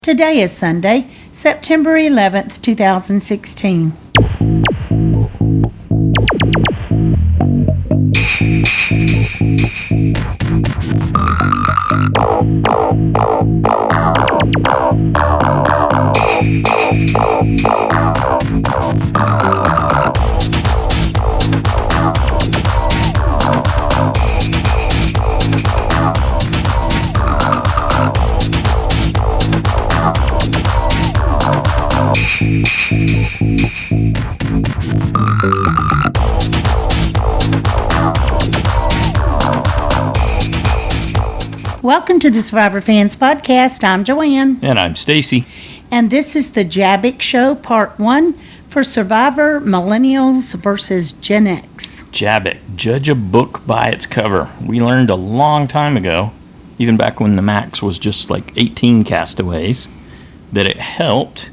Today is Sunday, September 11th, 2016. Welcome to the Survivor Fans Podcast. I'm Joanne. And I'm Stacy. And this is the JABBIC Show, Part 1 for Survivor Millennials versus Gen X. JABBIC, judge a book by its cover. We learned a long time ago, even back when the max was just like 18 castaways, that it helped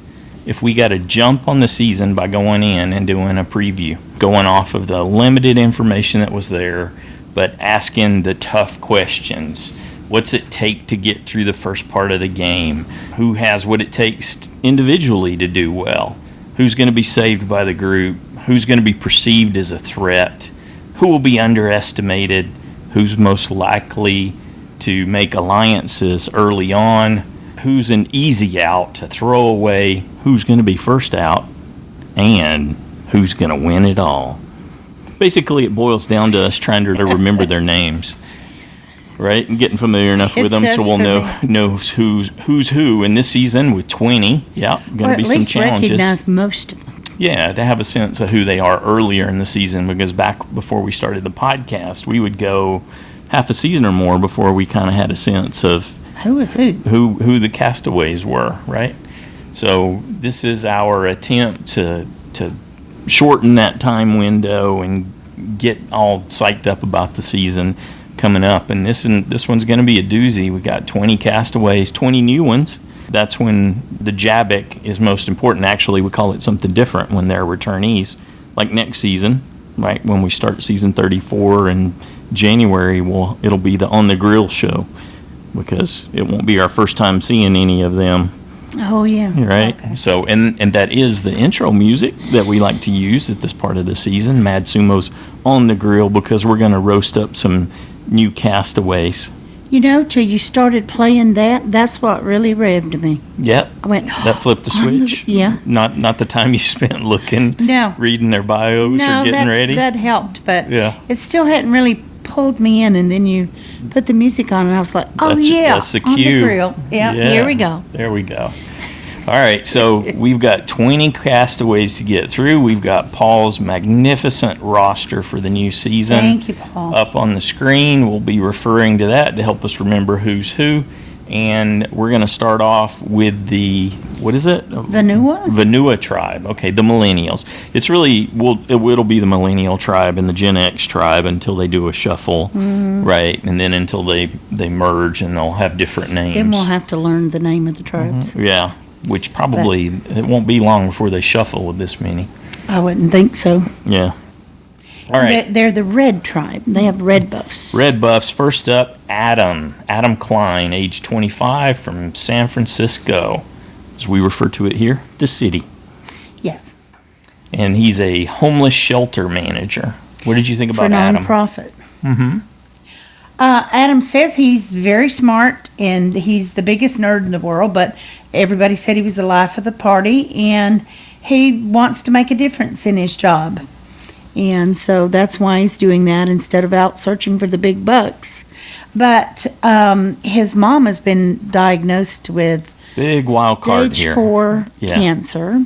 if we got a jump on the season by going in and doing a preview, going off of the limited information that was there, but asking the tough questions. What's it take to get through the first part of the game? Who has what it takes individually to do well? Who's going to be saved by the group? Who's going to be perceived as a threat? Who will be underestimated? Who's most likely to make alliances early on? Who's an easy out to throw away? Who's going to be first out? And who's going to win it all? Basically, it boils down to us trying to remember their names. Right, and getting familiar enough with them so we'll know who's who in this season with 20. Yeah, going to be some challenges. Or at least recognize most of them. Yeah, to have a sense of who they are earlier in the season, because back before we started the podcast, we would go half a season or more before we kind of had a sense of who was who the castaways were, right? So this is our attempt to shorten that time window and get all psyched up about the season coming up, and this one's going to be a doozy. We got 20 castaways, 20 new ones. That's when the JABBIC is most important. Actually, we call it something different when they're returnees. Like next season, right, when we start season 34 in January, it'll be the On the Grill show, because it won't be our first time seeing any of them. Oh, yeah. Right? Okay. So, and that is the intro music that we like to use at this part of the season, Madsumo's On the Grill, because we're going to roast up some new castaways. You know, till you started playing that's what really revved me. Yep. I went, that flipped the switch. Yeah. Not the time you spent looking, reading their bios or getting ready. That helped, but yeah, it still hadn't really pulled me in, and then you put the music on and I was like, that's the On cue. the Grill. Yeah, here we go. There we go. All right, so we've got 20 castaways to get through. We've got Paul's magnificent roster for the new season. Thank you, Paul. Up on the screen, we'll be referring to that to help us remember who's who. And we're going to start off with the, what is it? Vanua tribe. Okay, the Millennials. It's really, it'll be the Millennial tribe and the Gen X tribe until they do a shuffle, right? And then until they merge and they'll have different names. Then we'll have to learn the name of the tribes. Yeah. Which probably, it won't be long before they shuffle with this many. I wouldn't think so. Yeah. All right. They're the red tribe. They have red buffs. Red buffs. First up, Adam Klein, age 25, from San Francisco, as we refer to it here, the city. Yes. And he's a homeless shelter manager. What did you think about Adam? For nonprofit. Mm-hmm. Adam says he's very smart and he's the biggest nerd in the world, but everybody said he was the life of the party, and he wants to make a difference in his job. And so that's why he's doing that instead of out searching for the big bucks. But his mom has been diagnosed with big wild card stage here. 4 cancer,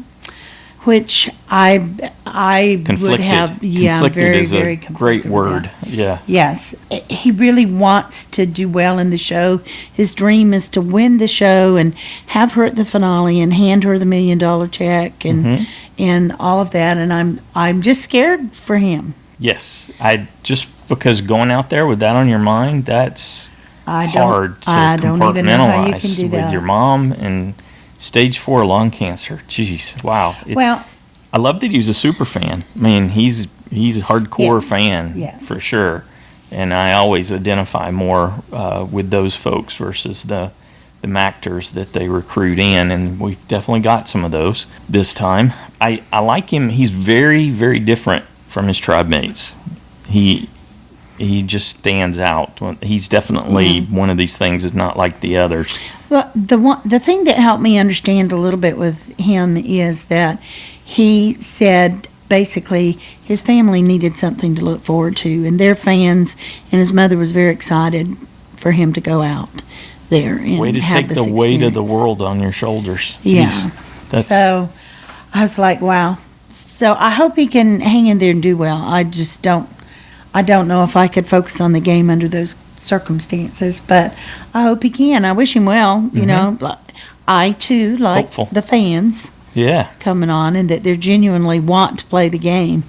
which I would have, conflicted very, is very a great word. Yeah. Yes. He really wants to do well in the show. His dream is to win the show and have her at the finale and hand her the $1 million check and all of that. And I'm just scared for him. Yes. Because going out there with that on your mind, that's hard to compartmentalize with your mom and stage 4 lung cancer. Jeez, wow. I love that he's a super fan. I mean, he's a hardcore fan for sure. And I always identify more with those folks versus the actors that they recruit in, and we've definitely got some of those this time. I like him. He's very, very different from his tribe mates. He just stands out. He's definitely one of these things is not like the others. Well, the thing that helped me understand a little bit with him is that he said basically his family needed something to look forward to, and they're fans, and his mother was very excited for him to go out there and way to have take this the weight of the experience. work on your shoulders. Yeah. Jeez, So I was like, wow. So I hope he can hang in there and do well. I don't know if I could focus on the game under those circumstances, but I hope he can. I wish him well. You know, I too like Hopeful. the fans Yeah. coming on and that they genuinely want to play the game.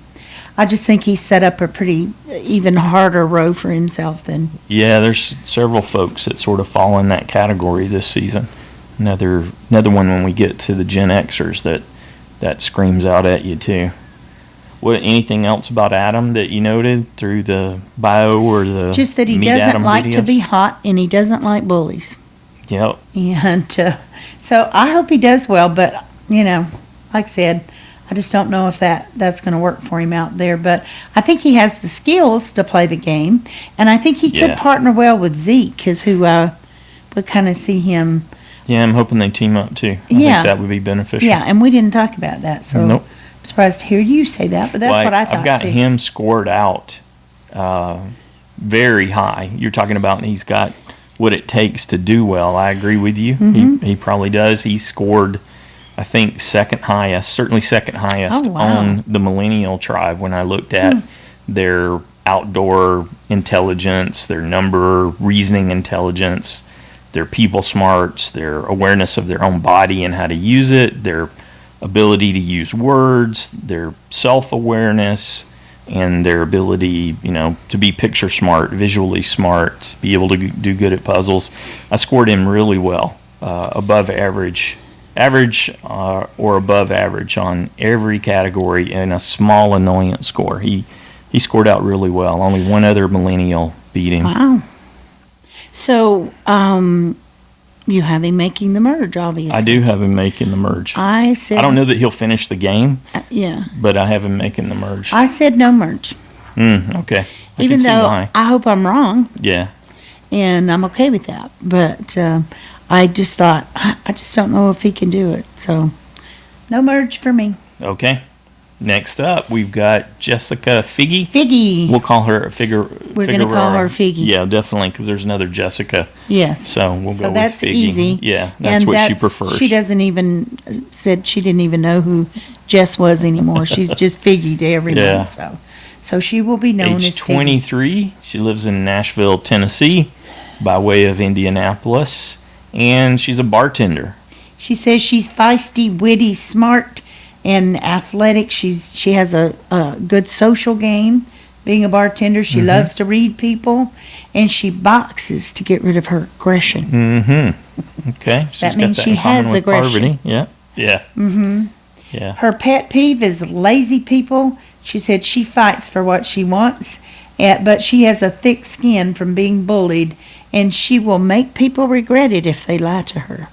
I just think he's set up a pretty even harder row for himself than. Yeah, there's several folks that sort of fall in that category this season. Another one when we get to the Gen Xers that screams out at you too. What anything else about Adam that you noted through the bio or the Just that he Meet doesn't Adam like to videos? be hot and he doesn't like bullies. Yep. And so I hope he does well, but, you know, like I said, I just don't know if that's going to work for him out there. But I think he has the skills to play the game, and I think he could Yeah. partner well with Zeke, is who would kind of see him. Yeah, I'm hoping they team up too. I Yeah. think that would be beneficial. Yeah, and we didn't talk about that, so Nope. I'm surprised to hear you say that, but that's Well, what I thought I've got too. him scored out very high. You're talking about he's got what it takes to do well. I agree with you. He probably does. He scored, I think, second highest Oh, wow. on the Millennial tribe when I looked at their outdoor intelligence, their number, reasoning intelligence, their people smarts, their awareness of their own body and how to use it, their ability to use words, their self-awareness, and their ability, to be picture smart, visually smart, be able to do good at puzzles. I scored him really well, above average or above average on every category, and a small annoyance score. He scored out really well. Only one other millennial beat him. Wow. So, you have him making the merge, obviously. I do have him making the merge. I said. I don't know that he'll finish the game, Yeah. but I have him making the merge. I said no merge. Okay. I Even can see though why. I hope I'm wrong, Yeah. and I'm okay with that. But I just thought, I just don't know if he can do it. So, no merge for me. Okay. Next up, we've got Jessica Figgy. Figgy. We'll call her Figure. We're gonna call her Figgy. Yeah, definitely, because there's another Jessica. Yes. So we'll go that's with Figgy. easy. Yeah, that's And what she prefers. She doesn't even, said she didn't even know who Jess was anymore. She's just Figgy to everyone. Yeah. So she will be known Age as Figgy. 23. She lives in Nashville, Tennessee, by way of Indianapolis, and she's a bartender. She says she's feisty, witty, smart, and athletic. She has a good social game. Being a bartender, she loves to read people, and she boxes to get rid of her aggression. Mm-hmm. Okay. She's That got means she in common has with aggression. Parvati. Yeah. Yeah. Mm-hmm. Yeah. Her pet peeve is lazy people. She said she fights for what she wants, but she has a thick skin from being bullied, and she will make people regret it if they lie to her.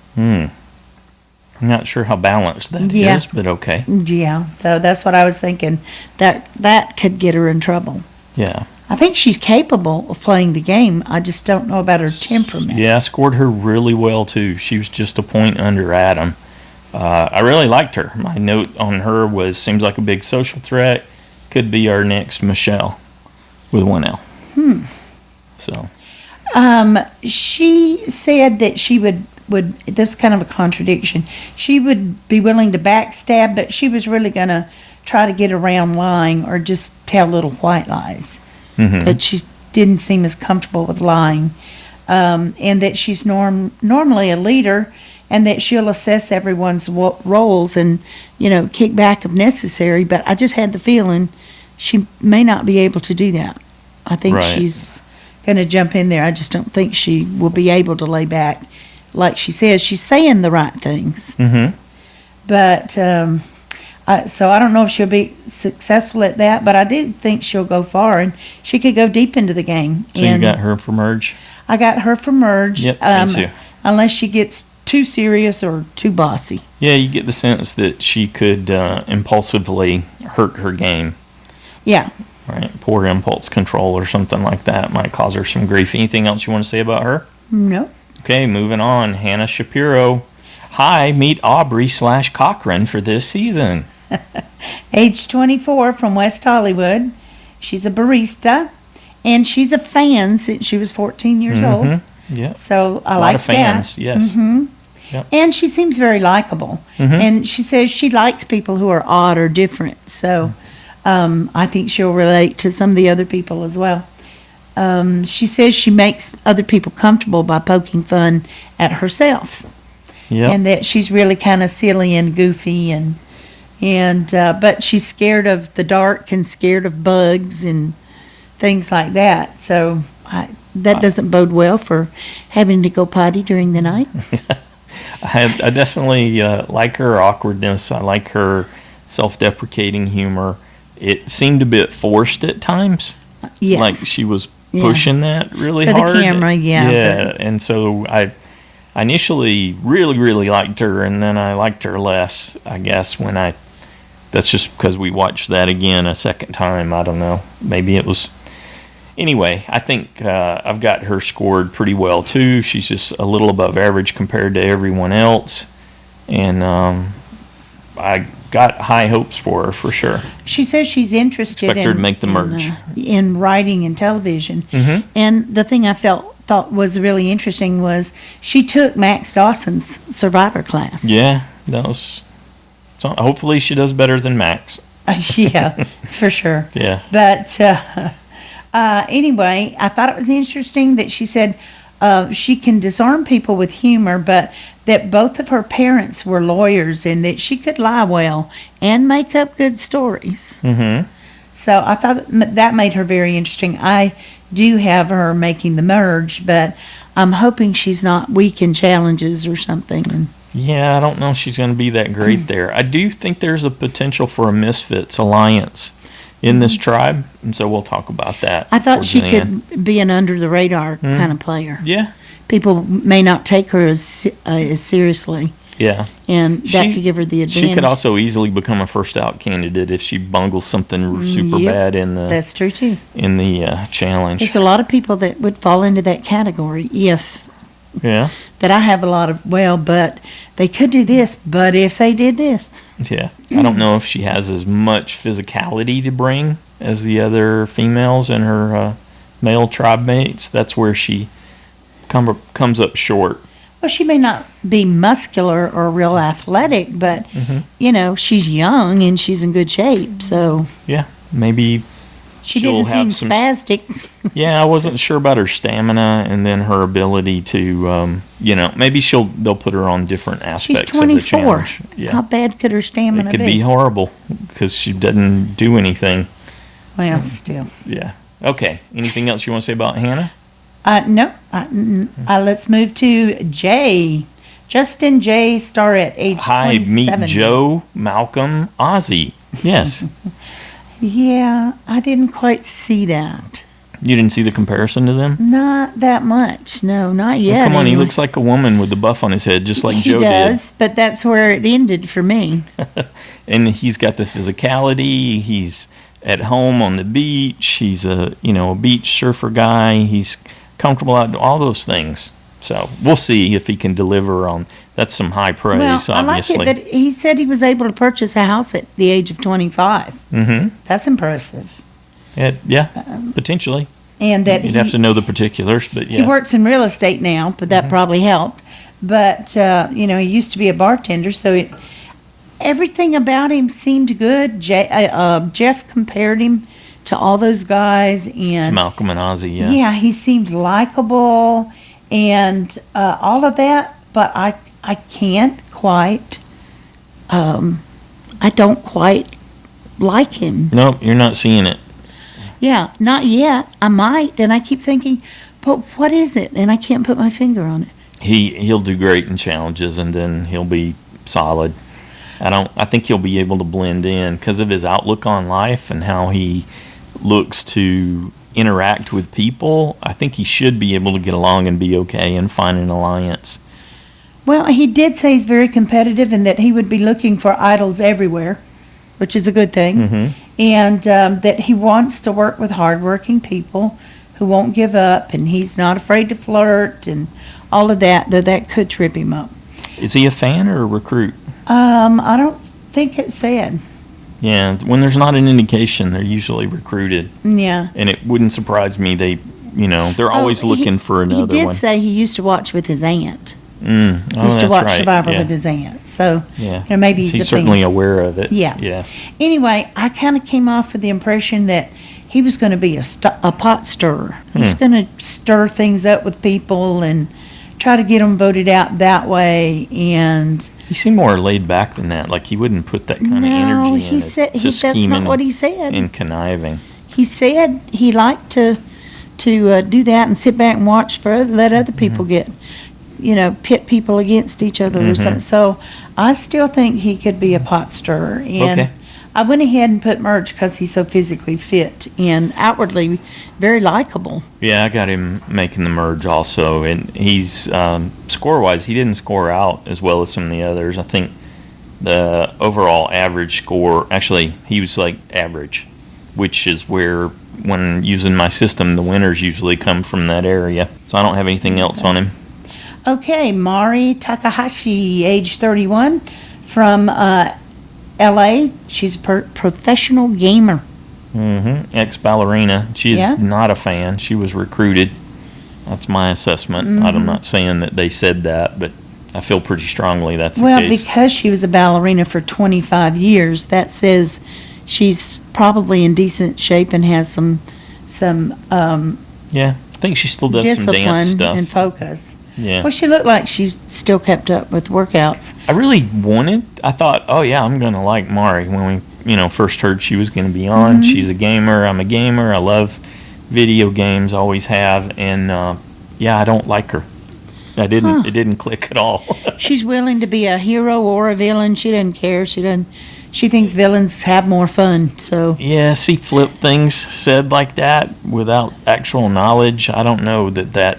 I'm not sure how balanced that is, Yeah. but okay. Yeah, so that's what I was thinking. That could get her in trouble. Yeah. I think she's capable of playing the game. I just don't know about her temperament. Yeah, I scored her really well, too. She was just a point under Adam. I really liked her. My note on her was, seems like a big social threat. Could be our next Michelle with one L. So, She said that she would this is kind of a contradiction. She would be willing to backstab, but she was really going to try to get around lying or just tell little white lies. But she didn't seem as comfortable with lying. And that she's normally a leader, and that she'll assess everyone's roles and, kick back if necessary. But I just had the feeling she may not be able to do that. I think Right. she's going to jump in there. I just don't think she will be able to lay back. Like she says, she's saying the right things. But, so I don't know if she'll be successful at that, but I do think she'll go far, and she could go deep into the game. so you got her for merge? I got her for merge. Yep, me too. unless she gets too serious or too bossy. Yeah, you get the sense that she could impulsively hurt her game. Yeah. Right, poor impulse control or something like that might cause her some grief. Anything else you want to say about her? No. Okay, moving on. Hannah Shapiro. Hi, meet Aubrey/Cochran for this season. Age 24 from West Hollywood. She's a barista, and she's a fan since she was 14 years old. Yeah. So I A lot like of fans, that. yes. Yep. And she seems very likable. And she says she likes people who are odd or different. So I think she'll relate to some of the other people as well. She says she makes other people comfortable by poking fun at herself. Yep. And that she's really kind of silly and goofy, and but she's scared of the dark and scared of bugs and things like that. So that doesn't bode well for having to go potty during the night. I definitely like her awkwardness. I like her self-deprecating humor. It seemed a bit forced at times. Yes. Like she was pushing that really for hard. the camera, yeah. Yeah, and so I initially really, really liked her, and then I liked her less, I guess, that's just because we watched that again a second time. I don't know. Maybe it was... Anyway, I think I've got her scored pretty well, too. She's just a little above average compared to everyone else, and I got high hopes for her, for sure. She says she's interested Expect her to make the merge. In writing and television. And the thing I thought was really interesting was she took Max Dawson's Survivor class. Yeah, that was... So hopefully she does better than Max. Yeah, for sure. Yeah. But anyway, I thought it was interesting that she said she can disarm people with humor, but that both of her parents were lawyers and that she could lie well and make up good stories. So I thought that made her very interesting. I do have her making the merge, but I'm hoping she's not weak in challenges or something. Yeah, I don't know if she's going to be that great there. I do think there's a potential for a Misfits alliance in this tribe, and so we'll talk about that. I thought towards she the could end. be an under-the-radar kind of player. Yeah, People may not take her as seriously, yeah. and that could give her the advantage. She could also easily become a first-out candidate if she bungles something super Yep, bad in the That's true, too. Challenge. There's a lot of people that would fall into that category Yeah, that I have a lot of, but they could do this, but if they did this. yeah. I don't know if she has as much physicality to bring as the other females in her male tribe mates. That's where she comes up short. Well, she may not be muscular or real athletic, but, she's young and she's in good shape, so. Yeah, maybe She she'll didn't seem spastic. Yeah, I wasn't sure about her stamina and then her ability to, maybe they'll put her on different She's aspects of the 24. challenge. Yeah. How bad could her stamina It could be horrible because she doesn't do anything. Well, still. Yeah. Okay. Anything else you want to say about Hannah? No. Let's move to Jay. Justin J. Starrett, age 27. Hi, meet Joe, Malcolm, Ozzy. Yes. Yeah, I didn't quite see that. You didn't see the comparison to them? Not that much. No, not yet. Well, come on, he anyway. looks like a woman with the buff on his head, just like He Joe does, but that's where it ended for me. did. And he's got the physicality. He's at home on the beach. He's a beach surfer guy. He's comfortable out, all those things. So we'll see if he can deliver on. That's some high praise, Well, obviously. I like it that he said he was able to purchase a house at the age of 25. Mm-hmm. That's impressive. Yeah, potentially. And that You'd have to know the particulars, but yeah. he works in real estate now, but that probably helped. But, he used to be a bartender, so everything about him seemed good. Jeff compared him to all those guys. And To Malcolm and Ozzy, yeah. Yeah, he seemed likable and all of that, but I can't quite, I don't quite like him. Nope, you're not seeing it. Yeah, not yet. I might, and I keep thinking, but what is it? And I can't put my finger on it. He'll do great in challenges, and then he'll be solid. I think he'll be able to blend in because of his outlook on life and how he looks to interact with people. I think he should be able to get along and be okay and find an alliance. Well, he did say he's very competitive and that he would be looking for idols everywhere, which is a good thing. Mm-hmm. And that he wants to work with hardworking people who won't give up, and he's not afraid to flirt and all of that, though that could trip him up. Is he a fan or a recruit? I don't think it said. Yeah, when there's not an indication, they're usually recruited. Yeah. And it wouldn't surprise me. They're always looking for another He did one. say he used to watch with his aunt. Oh, He used to that's watch right. Survivor Yeah. with his aunt. So, Yeah. maybe he's a certainly fan. aware of it. Yeah. Yeah. Anyway, I kind of came off with the impression that he was going to be a pot stirrer. He was Hmm. going to stir things up with people and try to get them voted out that way. And He seemed more laid back than that. Like he wouldn't put that kind of no, energy he in said to that's not scheming what he said. and conniving. He said he liked to do that and sit back and watch let other people Mm-hmm. get, pit people against each other or something. So I still think he could be a pot stirrer. And Okay. I went ahead and put Merge because he's so physically fit and outwardly very likable. Yeah, I got him making the merge also, and he's score-wise, he didn't score out as well as some of the others. I think the overall average score, actually, he was like average, which is where, when using my system, the winners usually come from that area. So I don't have anything else on him. Okay, Mari Takahashi, age 31, from LA. She's a professional gamer. Mm-hmm. Ex-ballerina. She's Yeah. not a fan. She was recruited. That's my assessment. I'm not saying that they said that, but I feel pretty strongly that's the Well, case. because she was a ballerina for 25 years, that says she's probably in decent shape and has some Yeah, I think she still does some dance discipline stuff. and focus. Yeah. Well, she looked like she still kept up with workouts. I really I thought, oh yeah, I'm going to like Mari when we, first heard she was going to be on. Mm-hmm. She's a gamer. I'm a gamer. I love video games, always have. And, I don't like her. It didn't click at all. She's willing to be a hero or a villain. She doesn't care. She thinks villains have more fun. So Yeah, see flip things said like that without actual knowledge. I don't know that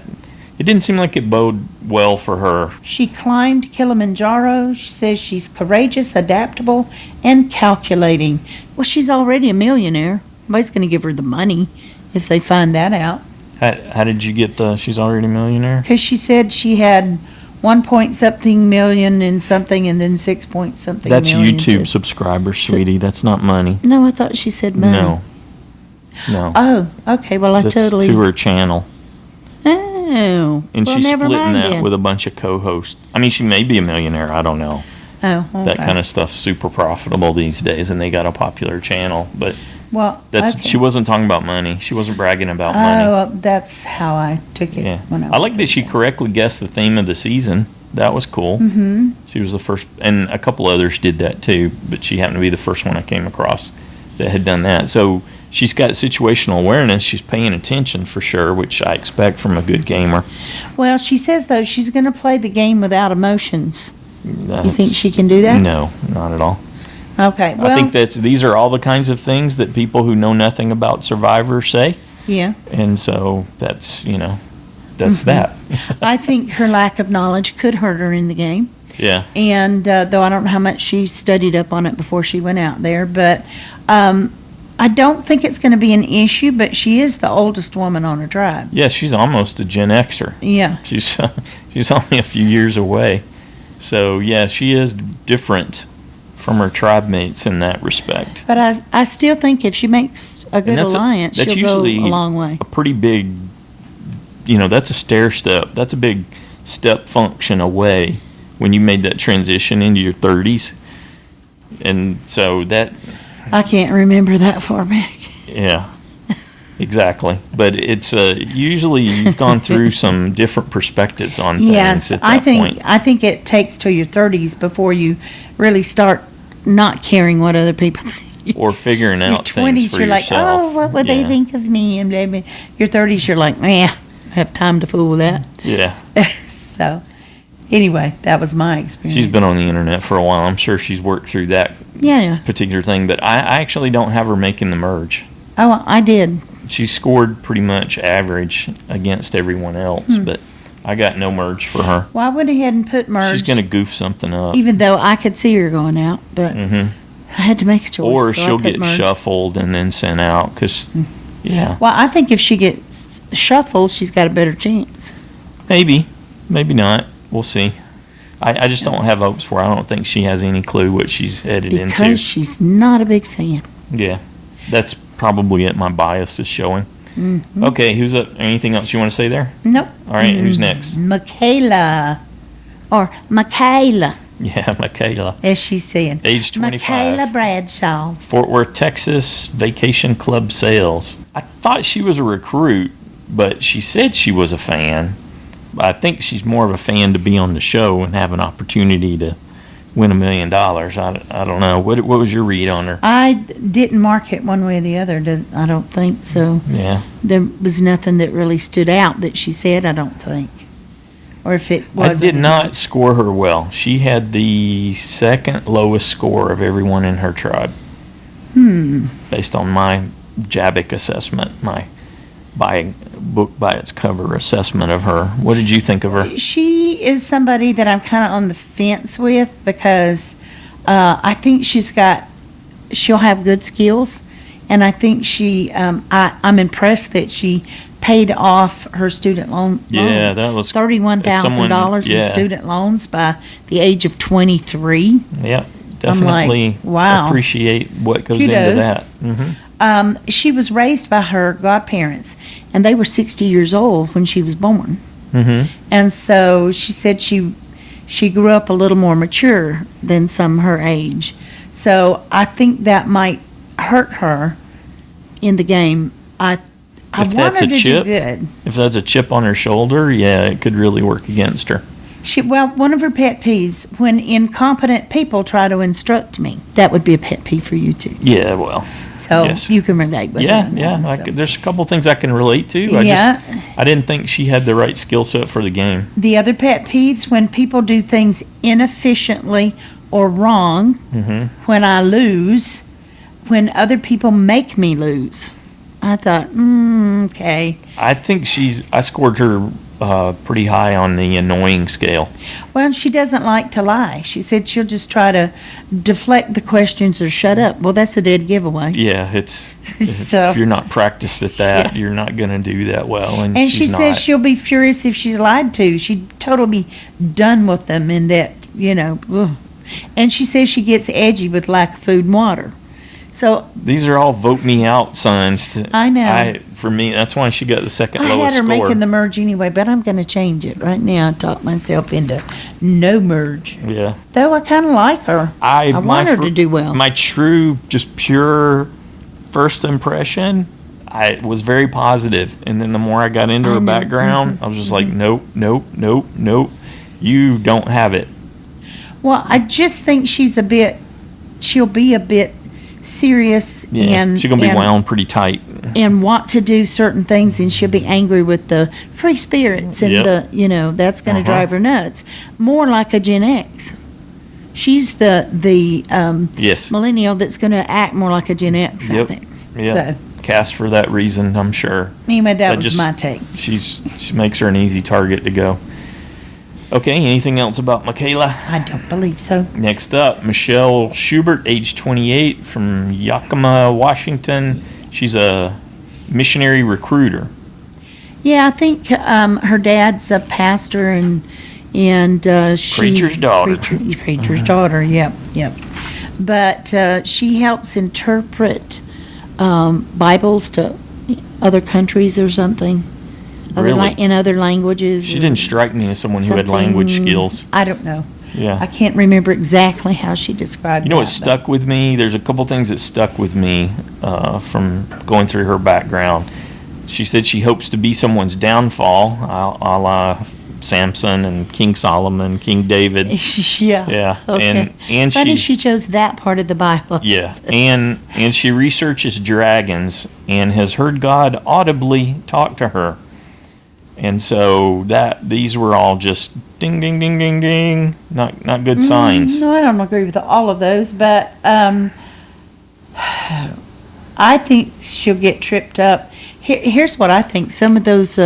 it didn't seem like it bode well for her. she climbed Kilimanjaro. She says she's courageous, adaptable, and calculating. Well, she's already a millionaire. Nobody's going to give her the money if they find that out. How did you get she's already a millionaire? Because she said she had 1 point something million and something, and then 6 point something That's million. YouTube subscribers, sweetie. That's not money. No, I thought she said money. No. Oh, okay. Well, I That's totally. to her channel. Oh. And well, she's never splitting mind that then. with a bunch of co-hosts. I mean, she may be a millionaire. I don't know. Oh, okay. That kind of stuff's super profitable these days, and they got a popular channel. But Well, that's okay. she wasn't talking about money. She wasn't bragging about money. Oh, that's how I took it. Yeah. When I like that she correctly guessed the theme of the season. That was cool. Mm-hmm. She was the first, and a couple others did that too, but she happened to be the first one I came across that had done that. So she's got situational awareness. She's paying attention for sure, which I expect from a good gamer. Well, she says, though, she's going to play the game without emotions. You think That's- she can do that? No, not at all. Okay. Well, I think these are all the kinds of things that people who know nothing about Survivor say, yeah. and so that's Mm-hmm. that. I think her lack of knowledge could hurt her in the game. Yeah. And though I don't know how much she studied up on it before she went out there, but I don't think it's going to be an issue, but she is the oldest woman on her tribe. Yeah, she's almost a Gen Xer. Yeah. She's only a few years away. So, yeah, she is different from her tribe mates in that respect. But I still think if she makes a good And alliance, that's she'll go usually a long way. a pretty big, that's a stair step. That's a big step function away when you made that transition into your 30s. And so that, I can't remember that far back. yeah, exactly. But it's usually you've gone through some different perspectives on things Yes, at that point. I think it takes till your 30s before you really start not caring what other people think. Or figuring Your out things 20s, for you're like, yourself. oh, what would they Yeah. think of me? And blah, blah. Your 30s, you're like, I have time to fool with that. Yeah. So, anyway, that was my experience. She's been on the internet for a while. I'm sure she's worked through that Yeah. particular thing, but I actually don't have her making the merge. Oh, I did. She scored pretty much average against everyone else, but I got no merge for her. Well, I went ahead and put merge. She's gonna goof something up, even though I could see her going out, but I had to make a choice. or so I she'll put get merge. shuffled and then sent out. Cause yeah, Well, I think if she gets shuffled, she's got a better chance. maybe not. We'll see. I just don't have hopes for her. I don't think she has any clue what she's headed into. Because she's not a big fan. Yeah, that's probably it. My bias is showing. Okay, who's up? Anything else you want to say there? Nope. All right, who's next? Michaela. Or Michaela, Yeah, Michaela. as she's saying. Age 25. Michaela Bradshaw. Fort Worth, Texas, Vacation Club Sales. I thought she was a recruit, but she said she was a fan. I think she's more of a fan to be on the show and have an opportunity to win $1 million. I don't know. What was your read on her? I didn't mark it one way or the other. I don't think so. Yeah. There was nothing that really stood out that she said, I don't think. Or if it was. I did not score her well. She had the second lowest score of everyone in her tribe. Based on my JABBIC assessment, my book by its cover assessment of her. What did you think of her? She is somebody that I'm kind of on the fence with because I think she'll have good skills. And I think I'm impressed that she paid off her student loan. Yeah, that was $31,000 in student loans by the age of 23. Yeah, definitely wow. Appreciate what goes Kudos. into that. She was raised by her godparents, and they were 60 years old when she was born. And so she said she grew up a little more mature than some her age. So I think that might hurt her in the game. I want her to do good. If that's a chip on her shoulder, yeah, it could really work against her. One of her pet peeves, when incompetent people try to instruct me, that would be a pet peeve for you too. Yeah, well. So yes. you can relate with her. There's a couple things I can relate to. I didn't think she had the right skill set for the game. The other pet peeves, when people do things inefficiently or wrong, when I lose, when other people make me lose. I thought, okay. I think I scored her pretty high on the annoying scale. Well, she doesn't like to lie. She said she'll just try to deflect the questions or shut up. Well, that's a dead giveaway. Yeah, if you're not practiced at that, you're not going to do that well. And she says she'll be furious if she's lied to. She'd totally be done with them in that, ugh. And she says she gets edgy with lack of food and water. So these are all vote me out signs. I know. For me, that's why she got the second lowest score. I had her making the merge anyway, but I'm going to change it right now. I talked myself into no merge. Yeah. Though I kind of like her. I want her to do well. My true, just pure first impression, I was very positive, and then the more I got into her background, I was just like, nope. You don't have it. Well, I just think she'll be a bit serious and she's gonna be wound pretty tight and want to do certain things, and she'll be angry with the free spirits and that's going to drive her nuts. More like a Gen X. She's the millennial that's going to act more like a Gen X. I think. So, cast for that reason, I'm sure. Anyway, that was my take. She makes her an easy target to go. Okay, anything else about Michaela? I don't believe so. Next up, Michelle Schubert, age 28, from Yakima, Washington. She's a missionary recruiter. Yeah, I think her dad's a pastor and she... Preacher's daughter. Preacher's daughter, yep. But she helps interpret Bibles to other countries or something. Really? In other languages. She didn't strike me as someone who had language skills. I don't know. Yeah. I can't remember exactly how she described it. What stuck with me? There's a couple things that stuck with me from going through her background. She said she hopes to be someone's downfall, a la Samson and King Solomon, King David. Yeah. Okay. And funny she chose that part of the Bible. Yeah. And she researches dragons and has heard God audibly talk to her. And so these were all just ding, ding, ding, ding, ding. Not good signs. No, I don't agree with all of those, but I think she'll get tripped up. Here's what I think. Some of those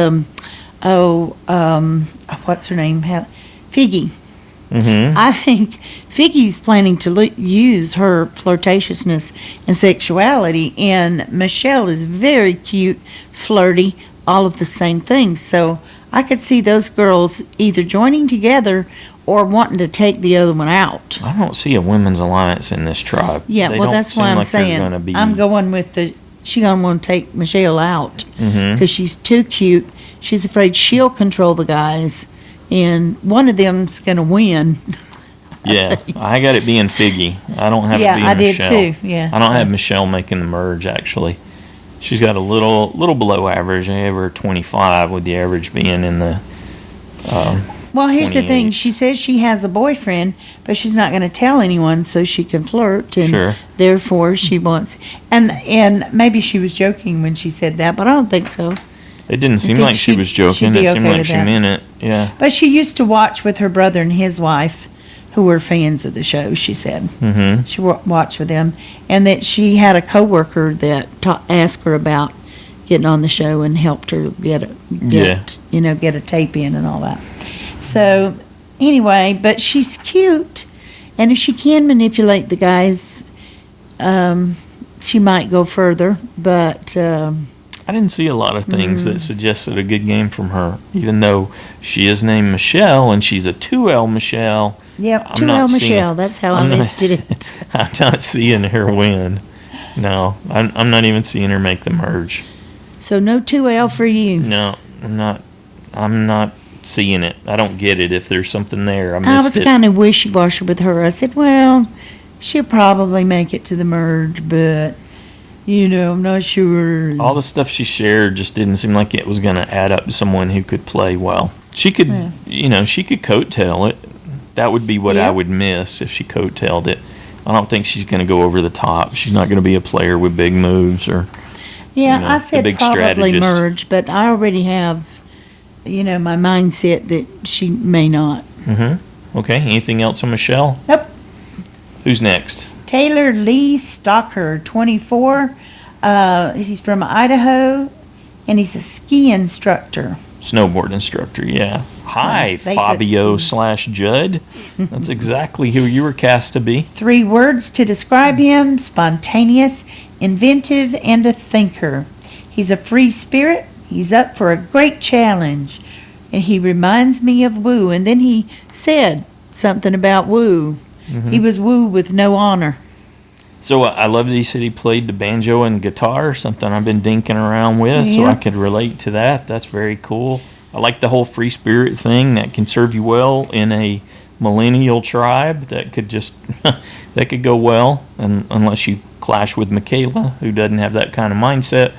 what's her name? Figgy. Mm-hmm. I think Figgy's planning to use her flirtatiousness and sexuality, and Michelle is very cute, flirty, all of the same things. So I could see those girls either joining together or wanting to take the other one out. I don't see a women's alliance in this tribe. Yeah, They well, don't that's seem why I'm like they're saying gonna be- I'm going with she gonna want to take Michelle out because she's too cute. She's afraid she'll control the guys, and one of them's gonna win. Yeah, I got it being Figgy. I don't have it being I did Michelle. too. Yeah, I don't have Michelle making the merge, actually. She's got a little below average. I have her 25, with the average being in the Well, here's the thing. 28. She says she has a boyfriend, but she's not going to tell anyone so she can flirt, and Sure. therefore she wants. And maybe she was joking when she said that, but I don't think so. It didn't seem think like she was she'd joking. be It seemed okay like with she that. meant it. Yeah. But she used to watch with her brother and his wife, who were fans of the show. She said she watched with them, and that she had a coworker that asked her about getting on the show and helped her get a tape in and all that. So anyway, but she's cute, and if she can manipulate the guys, she might go further. But I didn't see a lot of things that suggested a good game from her, even though she is named Michelle and she's a 2L Michelle. yep, I'm not 2L seeing- Michelle. That's how I I'm not- listed it. I'm not seeing her win. No, I'm not even seeing her make the merge. So no 2L for you. No, I'm not seeing it. I don't get it. If there's something there, I I missed was it. kind of wishy-washy with her. I said, well, she'll probably make it to the merge, but, I'm not sure. All the stuff she shared just didn't seem like it was going to add up to someone who could play well. She could, she could coattail it. That would be what I Yep. would miss if she coattailed it. I don't think she's going to go over the top. She's not going to be a player with big moves or. Yeah, the I said big probably strategist. merge, but I already have, my mindset that she may not. Okay, anything else on Michelle? Nope. Who's next? Taylor Lee Stocker, 24. He's from Idaho, and he's a ski instructor. Snowboard instructor, yeah. Hi, They Fabio could / Judd. That's exactly who you were cast to be. 3 words to describe him: spontaneous, inventive, and a thinker. He's a free spirit. He's up for a great challenge. And he reminds me of Woo. And then he said something about Woo. He was Woo with no honor. So I love that he said he played the banjo and guitar, something I've been dinking around with, so Yeah. I could relate to that. That's very cool. I like the whole free spirit thing. That can serve you well in a millennial tribe. That could just that could go well, and unless you clash with Michaela, who doesn't have that kind of mindset.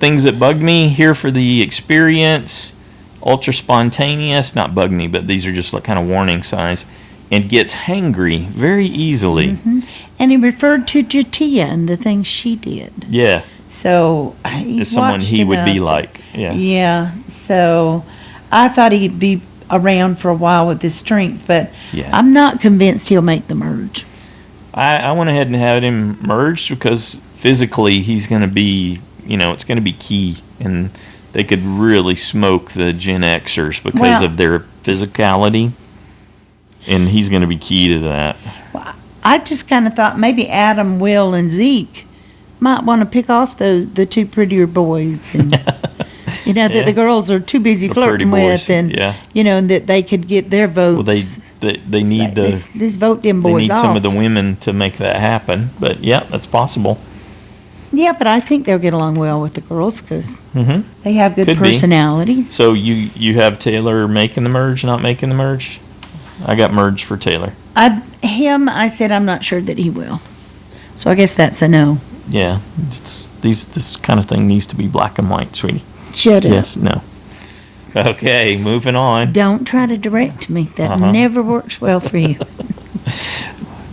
Things that bug me here for the experience: ultra spontaneous, not bug me, but these are just like kind of warning signs. And gets hangry very easily. And he referred to Jatia and the things she did. Yeah, So he's it's someone watched he would be enough. like. Yeah. Yeah. So I thought he'd be around for a while with his strength, but Yeah. I'm not convinced he'll make the merge. I went ahead and had him merged because physically he's going to be, it's going to be key. And they could really smoke the Gen Xers because Well- of their physicality. And he's going to be key to that. I just kind of thought maybe Adam, Will, and Zeke might want to pick off the 2 prettier boys. And, that Yeah. the girls are too busy The pretty flirting boys, with, and, yeah. and that they could get their votes. Well, they need This vote them they boys need off. some of the women to make that happen. But yeah, that's possible. Yeah, but I think they'll get along well with the girls because Mm-hmm. they have good Could be. personalities. So you have Taylor making the merge, not making the merge? I got merged for Taylor. I said I'm not sure that he will. So I guess that's a no. Yeah, this kind of thing needs to be black and white, sweetie. Shut up. Yes, no. Okay, moving on. Don't try to direct me. That Uh-huh. never works well for you.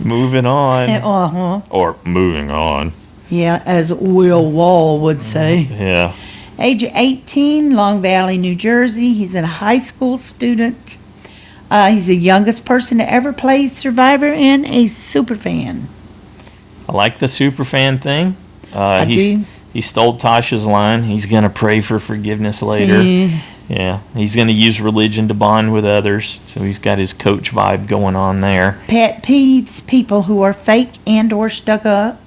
Moving on. Uh-huh. Or moving on. Yeah, as Will Wall would say. Yeah. Age 18, Long Valley, New Jersey. He's a high school student. He's the youngest person to ever play Survivor and a super fan. I like the super fan thing. I do. He stole Tasha's line. He's going to pray for forgiveness later. Yeah. Yeah, he's going to use religion to bond with others, so he's got his coach vibe going on there. Pet peeves, people who are fake and or stuck up.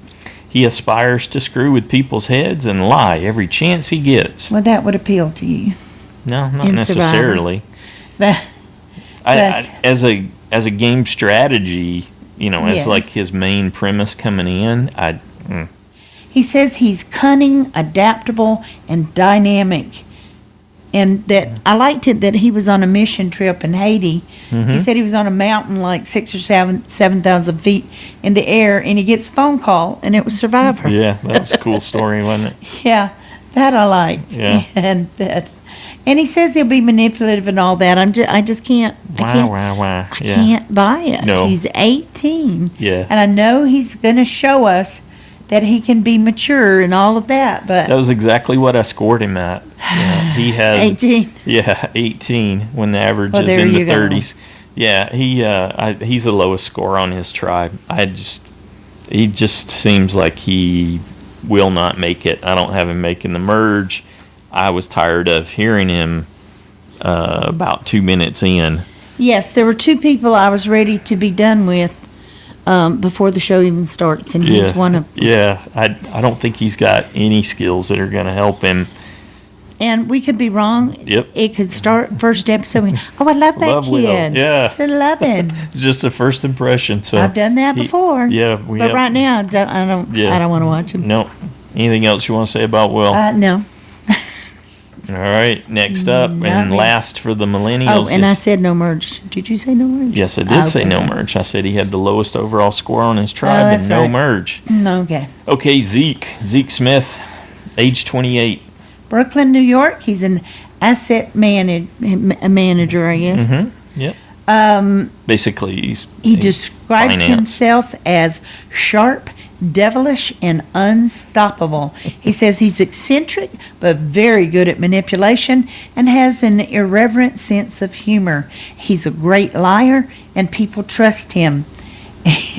He aspires to screw with people's heads and lie every chance he gets. Well, that would appeal to you. No, not In necessarily. But As a game strategy, as Yes. like his main premise coming in, he says he's cunning, adaptable, and dynamic. And that I liked it that he was on a mission trip in Haiti. He said he was on a mountain like 6,000 or 7,000 feet in the air, and he gets a phone call, and it was Survivor. yeah, that was a cool story, wasn't it? Yeah, that I liked. Yeah. And he says he'll be manipulative and all that. I just can't. Wow. I can't buy it. No. He's 18. Yeah. And I know he's going to show us that he can be mature and all of that, but That was exactly what I scored him at. Yeah, he has 18. Yeah, 18 when the average Well, is there in the you go. 30s. Yeah, he's the lowest score on his tribe. He just seems like he will not make it. I don't have him making the merge. I was tired of hearing him about 2 minutes in. Yes, there were two people I was ready to be done with before the show even starts, and he's one of them. Yeah, I don't think he's got any skills that are going to help him. And we could be wrong. Yep. It could start first episode. Oh, I love that Love Will. kid. Yeah. I love him. It's just a first impression. So I've done that before. Yeah, But right now, I don't want to watch him. No. Anything else you want to say about Will? No. All right, next up and Nothing. last for the Millennials. Oh, and I said no merge. Did you say no merge? Yes, I did say Okay. no merge. I said he had the lowest overall score on his tribe that's and no right. merge. Okay. Okay, Zeke Smith, age 28. Brooklyn, New York. He's an asset manager, I guess. Mm-hmm. Yep. Basically, He describes finance. himself as sharp, devilish, and unstoppable. He says he's eccentric, but very good at manipulation and has an irreverent sense of humor. He's a great liar, and people trust him.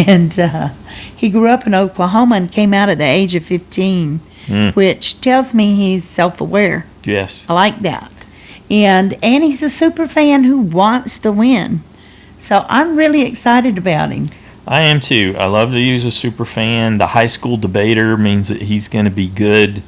And he grew up in Oklahoma and came out at the age of 15, which tells me he's self-aware. Yes. I like that. And he's a super fan who wants to win. So I'm really excited about him. I am too. I love to use a super fan. The high school debater means that he's going to be good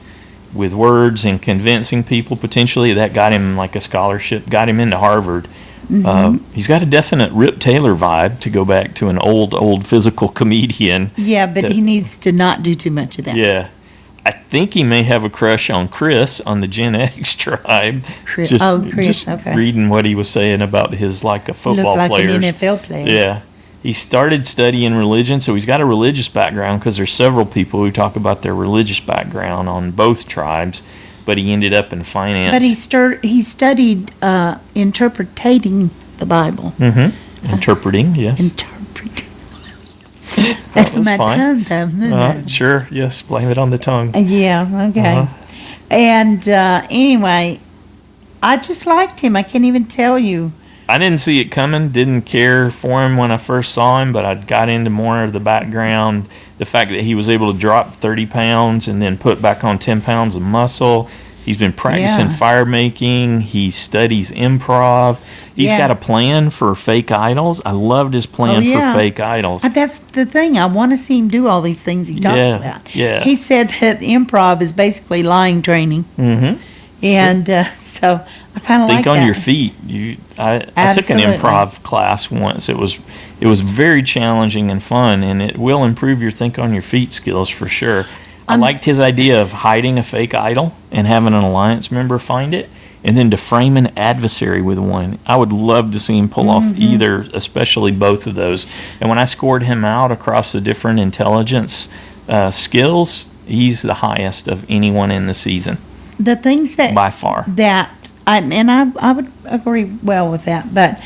with words and convincing people potentially. That got him like a scholarship, got him into Harvard. He's got a definite Rip Taylor vibe, to go back to an old physical comedian. Yeah, but he needs to not do too much of that. Yeah. I think he may have a crush on Chris on the Gen X tribe. Chris, Just okay. reading what he was saying about his like a football Looked like players. an NFL player. Yeah. He started studying religion, so he's got a religious background, because there's several people who talk about their religious background on both tribes, but he ended up in finance. But he studied interpreting the Bible. Interpreting, yes. Interpreting. That was My fine. tongue, though. Sure, yes, blame it on the tongue. Yeah, okay. And anyway, I just liked him. I can't even tell you. I didn't see it coming, didn't care for him when I first saw him, but I got into more of the background, the fact that he was able to drop 30 pounds and then put back on 10 pounds of muscle. He's been practicing fire making. He studies improv. He's got a plan for fake idols. I loved his plan for fake idols. That's the thing. I want to see him do all these things he talks about. Yeah. He said that improv is basically lying training. Mm-hmm. And so I kind of like that. Think on your feet. I took an Absolutely. improv class once. It was very challenging and fun, and it will improve your think on your feet skills for sure. I liked his idea of hiding a fake idol and having an alliance member find it, and then to frame an adversary with one. I would love to see him pull off either, especially both of those. And when I scored him out across the different intelligence skills, he's the highest of anyone in the season. The things that by far. I would agree well with that, but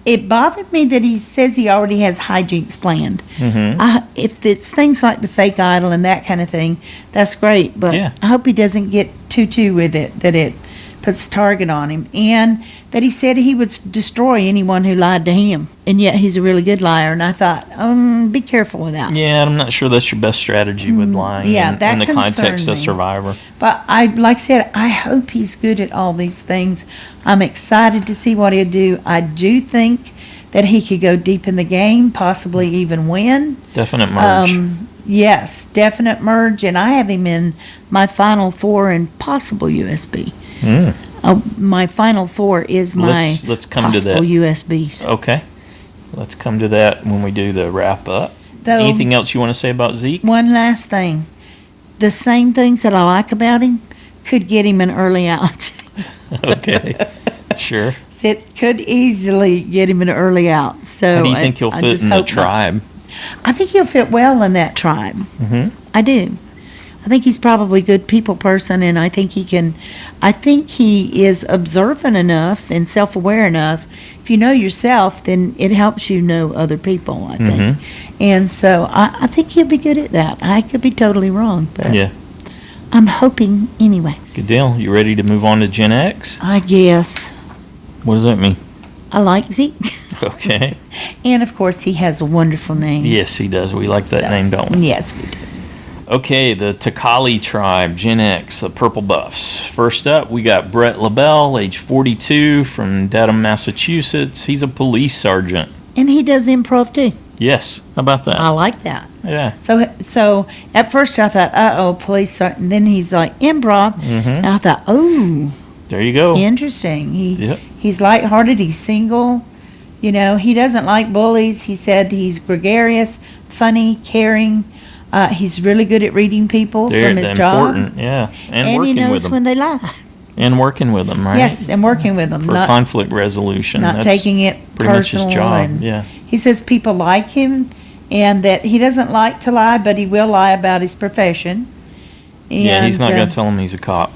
it bothered me that he says he already has hijinks planned. If it's things like the fake idol and that kind of thing, that's great, but Yeah. I hope he doesn't get too with it, that it puts a target on him, and that he said he would destroy anyone who lied to him. And yet he's a really good liar. And I thought, be careful with that. Yeah, I'm not sure that's your best strategy with lying that in the context concerned of me. Survivor. But like I said, I hope he's good at all these things. I'm excited to see what he'll do. I do think that he could go deep in the game, possibly even win. Definite merge. Yes, definite merge, and I have him in my final four and possible USB. My final four is my let's come to that. possible USBs. Okay. Let's come to that when we do the wrap up. Though, anything else you want to say about Zeke? One last thing. The same things that I like about him could get him an early out. Okay. Sure. It could easily get him an early out. So how do you think he'll fit in the tribe? I think he'll fit well in that tribe. Mm-hmm. I do. I think he's probably a good people person, and I think he is observant enough and self-aware enough. If you know yourself, then it helps you know other people, I think. And so I think he'll be good at that. I could be totally wrong, but yeah. I'm hoping anyway. Good deal. You ready to move on to Gen X? I guess. What does that mean? I like Zeke. Okay. And, of course, he has a wonderful name. Yes, he does. We like that name, don't we? Yes, we do. Okay, the Takali tribe, Gen X, the Purple Buffs. First up, we got Brett LaBelle, age 42, from Dedham, Massachusetts. He's a police sergeant. And he does improv, too. Yes. How about that? I like that. Yeah. So at first I thought, police sergeant. And then he's like, improv. And I thought, there you go. Interesting. He's lighthearted. He's single. You know, he doesn't like bullies. He said he's gregarious, funny, caring. He's really good at reading people from his job. Important, yeah. And working he knows with them. when they lie. And working with them, right? Yes, and working with them. For conflict resolution. Not That's taking it pretty much personal. his job, And yeah. he says people like him and that he doesn't like to lie, but he will lie about his profession. And, yeah, he's not going to tell him he's a cop.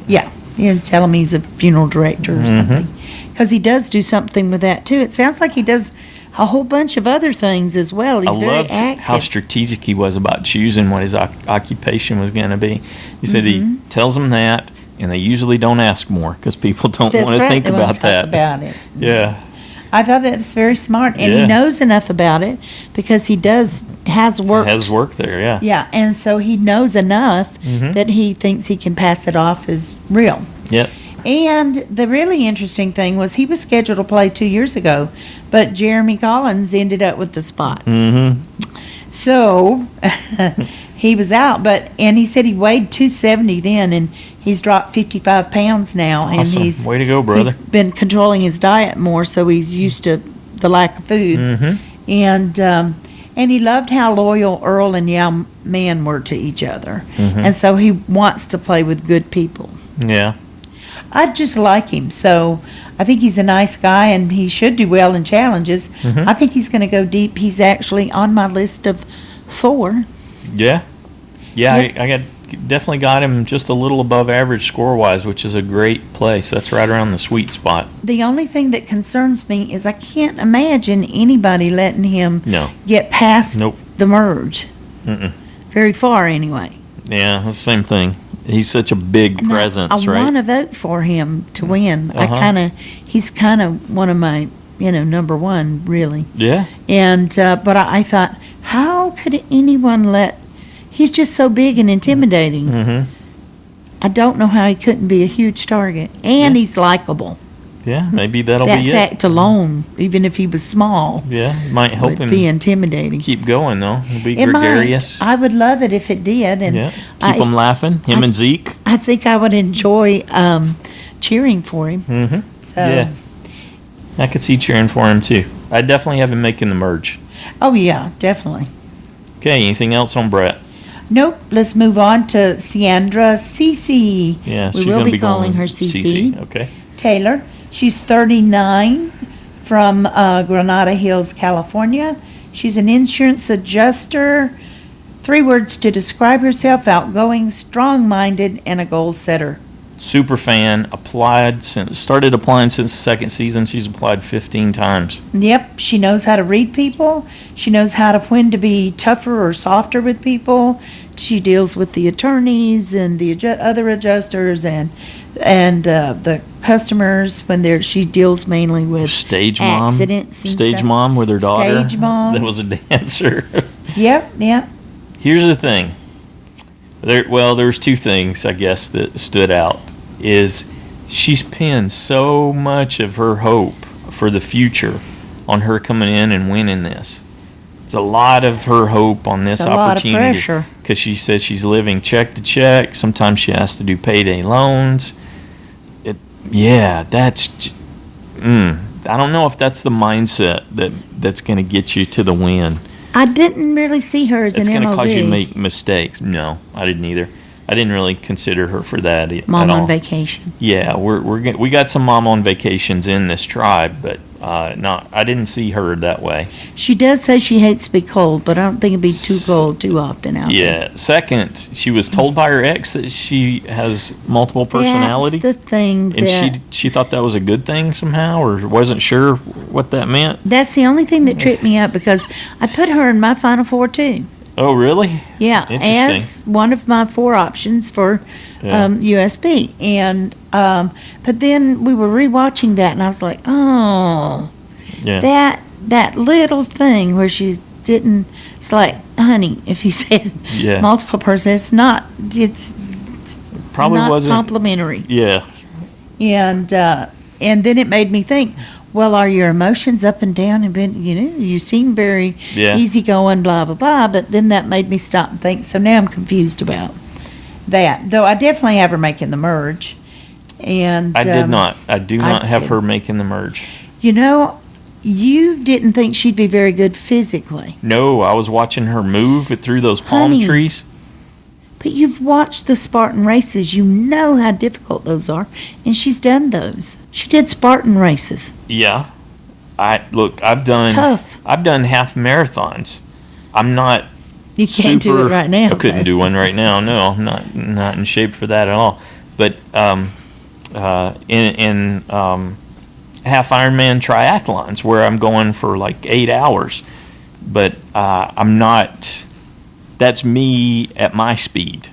Yeah, he'll tell him he's a funeral director or something. Because he does do something with that, too. It sounds like he does a whole bunch of other things as well. He's very loved active. how strategic he was about choosing what his occupation was going to be. He said he tells them that, and they usually don't ask more because people don't want to think They won't about talk that. about it. Yeah. I thought that's very smart, and he knows enough about it because he has worked. Has worked there, yeah. Yeah, and so he knows enough that he thinks he can pass it off as real. Yep. And the really interesting thing was he was scheduled to play 2 years ago, but Jeremy Collins ended up with the spot. So he was out, and he said he weighed 270 then, and he's dropped 55 pounds now. Awesome. And he's way to go, brother. He's been controlling his diet more, so he's used to the lack of food. And he loved how loyal Earl and Yao Man were to each other, and so he wants to play with good people. Yeah. I just like him, so I think he's a nice guy, and he should do well in challenges. I think he's going to go deep. He's actually on my list of 4. Yeah. Yeah, Yep. I definitely got him just a little above average score-wise, which is a great place. That's right around the sweet spot. The only thing that concerns me is I can't imagine anybody letting him get past the merge. Very far, anyway. Yeah, that's the same thing. He's such a big presence, right? I want to vote for him to win. He's kind of one of my, number one, really. Yeah. And but I thought, how could anyone let? He's just so big and intimidating. I don't know how he couldn't be a huge target, and he's likable. Yeah, maybe that'll that be it. That fact alone, even if he was small, it might help him be intimidating. Keep going though. He'll be gregarious. I would love it if it did, and keep him laughing. Him and Zeke. I think I would enjoy cheering for him. So I could see cheering for him too. I definitely have him making the merge. Oh yeah, definitely. Okay, anything else on Brett? Nope. Let's move on to Ciandra Cece. Yeah, we will be calling her Cece. Okay. Taylor. She's 39 from Granada Hills, California. She's an insurance adjuster. 3 words to describe herself: outgoing, strong-minded, and a goal setter. Super fan. Started applying since the second season. She's applied 15 times. Yep. She knows how to read when to be tougher or softer with people. She deals with the attorneys and the other adjusters, and and the customers when she deals mainly with Stage mom. accidents and Stage stuff. mom with her daughter. Stage mom. That was a dancer. Yep. Here's the thing. There's two things, I guess, that stood out. Is she's pinned so much of her hope for the future on her coming in and winning this. It's a lot of her hope on this opportunity. A lot of pressure. Because she says she's living check to check. Sometimes she has to do payday loans. I don't know if that's the mindset that's going to get you to the win. I didn't really see her as It's an going MOV. to cause you to make mistakes. No, I didn't either. I didn't really consider her for that Mom at all. on vacation. Yeah, we got some mom on vacations in this tribe, but I didn't see her that way. She does say she hates to be cold, but I don't think it'd be too cold too often out there. Yeah. Second, she was told by her ex that she has multiple personalities. That's the thing. And she thought that was a good thing somehow, or wasn't sure what that meant. That's the only thing that tripped me up because I put her in my Final Four too. Oh, really? Yeah, as one of my 4 options for USB. And but then we were rewatching that, and I was like, oh, that little thing where she didn't. It's like, honey, if you said multiple persons, it's not. It's probably not wasn't complimentary. Yeah. And then it made me think. Well, are your emotions up and down? And you seem very easygoing, blah blah blah. But then that made me stop and think. So now I'm confused about that. Though I definitely have her making the merge. And I did not. I do not have her making the merge. You didn't think she'd be very good physically. No, I was watching her move through those palm trees. But you've watched the Spartan races. You know how difficult those are. And she's done those. She did Spartan races. Yeah. I've done half marathons. I'm not You can't do it right now. I couldn't do one right now. No, I'm not in shape for that at all. But in half Ironman triathlons where I'm going for like 8 hours. But I'm not. That's me at my speed.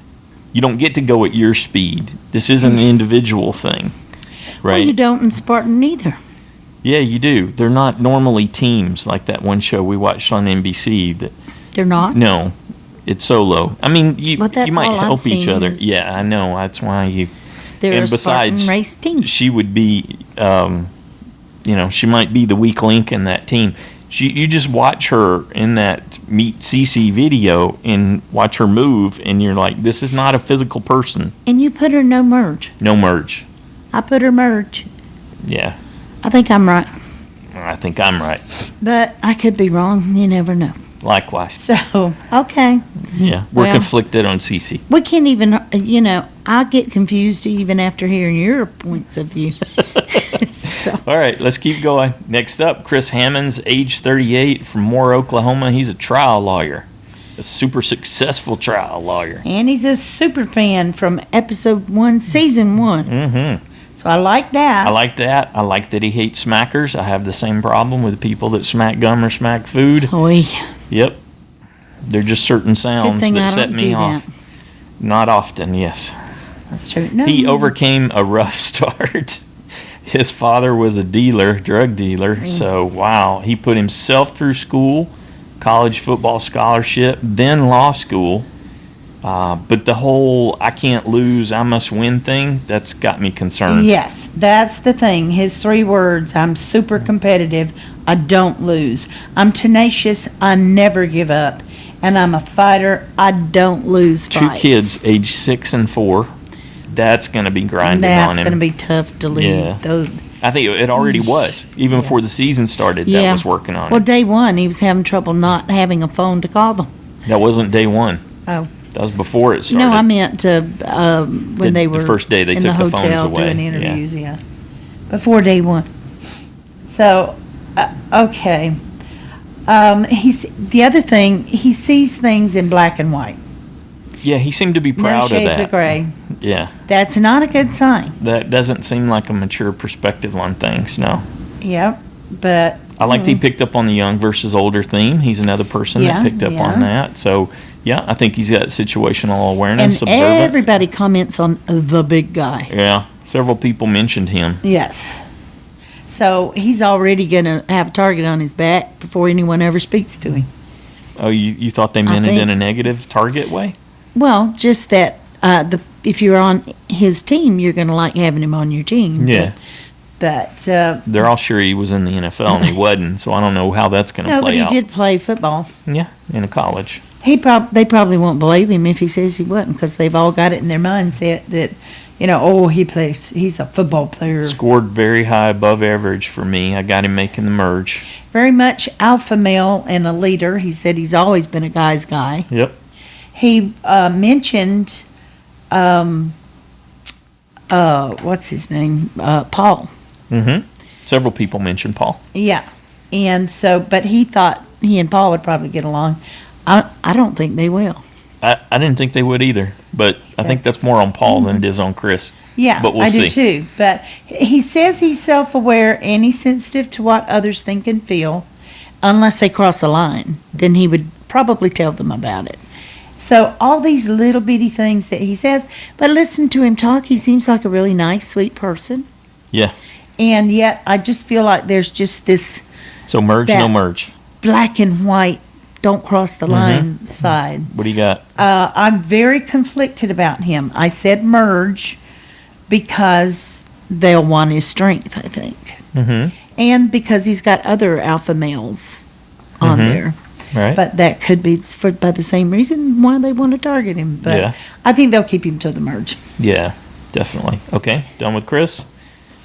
You don't get to go at your speed. This isn't an individual thing, right? Well, you don't in Spartan either. Yeah, you do. They're not normally teams like that one show we watched on NBC. They're not? No, it's solo. I mean, you might help each other. Yeah, I know. That's why you. They're a Spartan race team. She would be, she might be the weak link in that team. You just watch her in that Meet CC video and watch her move, and you're like, this is not a physical person. And you put her no merge. No merge. I put her merge. Yeah. I think I'm right. I think I'm right. But I could be wrong. You never know. Likewise. So, okay. Yeah, we're conflicted on CC. We can't even, I get confused even after hearing your points of view. So. All right, let's keep going. Next up, Chris Hammonds, age 38, from Moore, Oklahoma. He's a trial lawyer, a super successful trial lawyer. And he's a super fan from episode 1, season 1. Mm-hmm. So I like that. I like that he hates smackers. I have the same problem with people that smack gum or smack food. Oy. Yep. They're just certain sounds that set me off. Not often, yes. That's true. No, he overcame a rough start. His father was a drug dealer. So, wow. He put himself through school, college football scholarship, then law school. But the whole I can't lose, I must win thing, that's got me concerned. Yes, that's the thing. His 3 words, I'm super competitive, I don't lose. I'm tenacious, I never give up. And I'm a fighter, I don't lose fights. 2 kids, age 6 and 4. That's going to be grinding on him. That's going to be tough to leave. Yeah. I think it already was. Even before the season started, that was working on it. Well, day 1, he was having trouble not having a phone to call them. That wasn't day 1. Oh. That was before it started. No, I meant when they were the first day they took the phones away. Doing interviews, yeah. Before day 1. So, okay. The other thing, he sees things in black and white. Yeah, he seemed to be proud of that. No shades of gray. Yeah. That's not a good sign. That doesn't seem like a mature perspective on things, no. Yep, but... I liked he picked up on the young versus older theme. He's another person that picked up on that. So, yeah, I think he's got situational awareness, and observant. Everybody comments on the big guy. Yeah. Several people mentioned him. Yes. So he's already going to have a target on his back before anyone ever speaks to him. Oh, you thought they meant it in a negative target way? Well, just that if you're on his team, you're going to like having him on your team. Yeah. But they're all sure he was in the NFL and he wasn't, so I don't know how that's going to play out. No, but he did play football. Yeah, in a college. They probably won't believe him if he says he wasn't, because they've all got it in their mindset that, he's a football player. Scored very high, above average for me. I got him making the merge. Very much alpha male and a leader. He said he's always been a guy's guy. Yep. He mentioned, what's his name? Paul. Mm-hmm. Several people mentioned Paul. Yeah. And so, but he thought he and Paul would probably get along. I don't think they will. I didn't think they would either, but I think that's more on Paul than it is on Chris. Yeah, but we'll I see. do too. But he says he's self-aware and he's sensitive to what others think and feel. Unless they cross a line, then he would probably tell them about it. So all these little bitty things that he says, but listen to him talk, he seems like a really nice, sweet person. Yeah. And yet I just feel like there's just this So merge, no merge. black and white, don't cross the line side. What do you got? I'm very conflicted about him. I said merge because they'll want his strength, I think. Mm-hmm. And because he's got other alpha males on there. Right. But that could be by the same reason why they want to target him. But Yeah. I think they'll keep him till the merge. Yeah, definitely. Okay, done with Chris.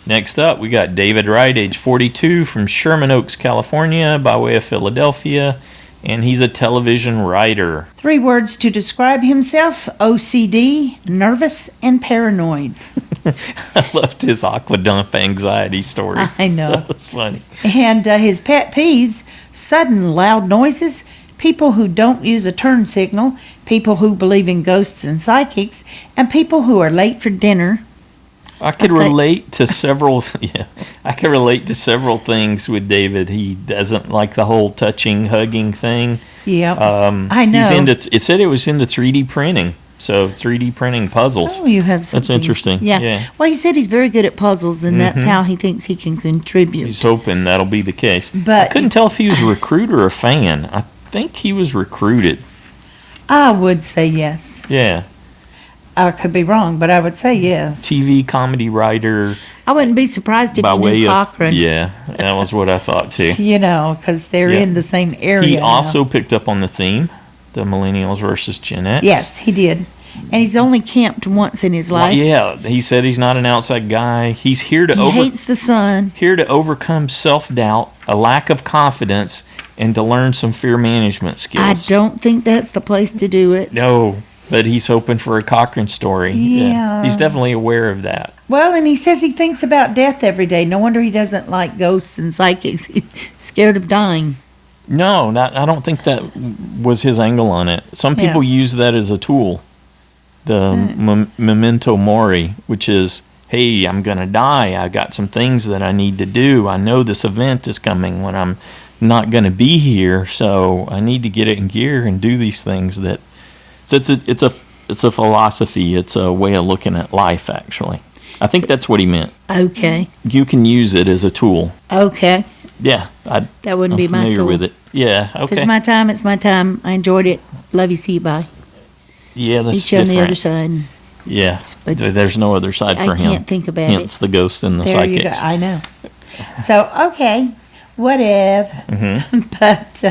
Next up, we got David Wright, age 42, from Sherman Oaks, California, by way of Philadelphia, and he's a television writer. 3 words to describe himself: OCD, nervous, and paranoid. I loved his aqua dump anxiety story. I know. That was funny. And his pet peeves: sudden loud noises, people who don't use a turn signal, people who believe in ghosts and psychics, and people who are late for dinner. I could relate to several. Yeah, I could relate to several things with David. He doesn't like the whole touching, hugging thing. Yeah, I know. He's into. It said it was into 3D printing, so 3D printing puzzles. Oh, you have something. That's interesting. Yeah. Well, he said he's very good at puzzles, and that's how he thinks he can contribute. He's hoping that'll be the case. But I couldn't tell if he was a recruit or a fan. I think he was recruited. I would say yes. Yeah. I could be wrong, but I would say yes. TV comedy writer. I wouldn't be surprised if by you way knew of Cochran. Yeah, that was what I thought too. Because they're Yeah. in the same area. He now. also picked up on the theme, the Millennials versus Gen X. Yes, he did. And he's only camped once in his life. Yeah, he said he's not an outside guy. He's here to He hates the sun. here to overcome self-doubt, a lack of confidence, and to learn some fear management I skills. don't think that's the place to do it. No, but he's hoping for a Cochran story. Yeah. He's definitely aware of that. Well, and he says he thinks about death every day. No wonder he doesn't like ghosts and psychics. He's scared of dying. No, I don't think that was his angle on it. Some people use that as a tool. The memento mori, which is, hey, I'm going to die. I got some things that I need to do. I know this event is coming when I'm not going to be here, so I need to get it in gear and do these things. That it's a philosophy. It's a way of looking at life, actually. I think that's what he meant. Okay. You can use it as a tool. Okay. Yeah, That wouldn't I'm be my familiar tool. with it. Yeah, If okay. it's my time, it's my time. I enjoyed it. Love you. See you. Bye. Yeah, that's Each on different. the other side. Yeah, But there's no other side for him. I can't think about Hence it. the ghosts and the There you go. psychics. I know. So, okay. Whatever. Mm-hmm. But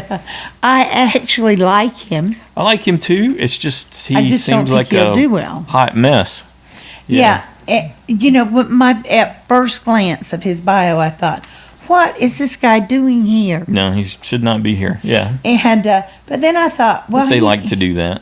I actually like him. I like him too. It's just I he just don't seems think like he'll a do well. hot mess. Yeah. At first glance of his bio, I thought, what is this guy doing here? No, he should not be here. Yeah. And but then I thought, well, But they like to do that.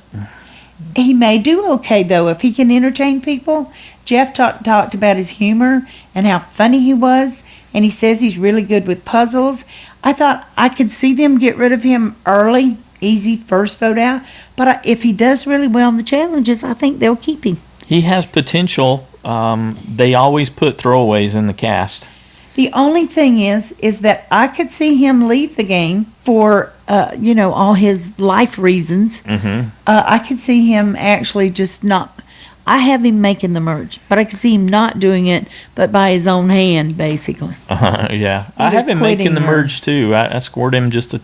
he may do okay though if he can entertain people. Jeff talked about his humor and how funny he was, and he says he's really good with puzzles. I thought I could see them get rid of him early, easy first vote out. But if he does really well in the challenges, I think they'll keep him. He has potential. They always put throwaways in the cast. The only thing is that I could see him leave the game for, all his life reasons. Mm-hmm. I could see him actually just not. I have him making the merge, but I can see him not doing it, but by his own hand, basically. Yeah. I Either have him making the quitting or- merge, too. I scored him just a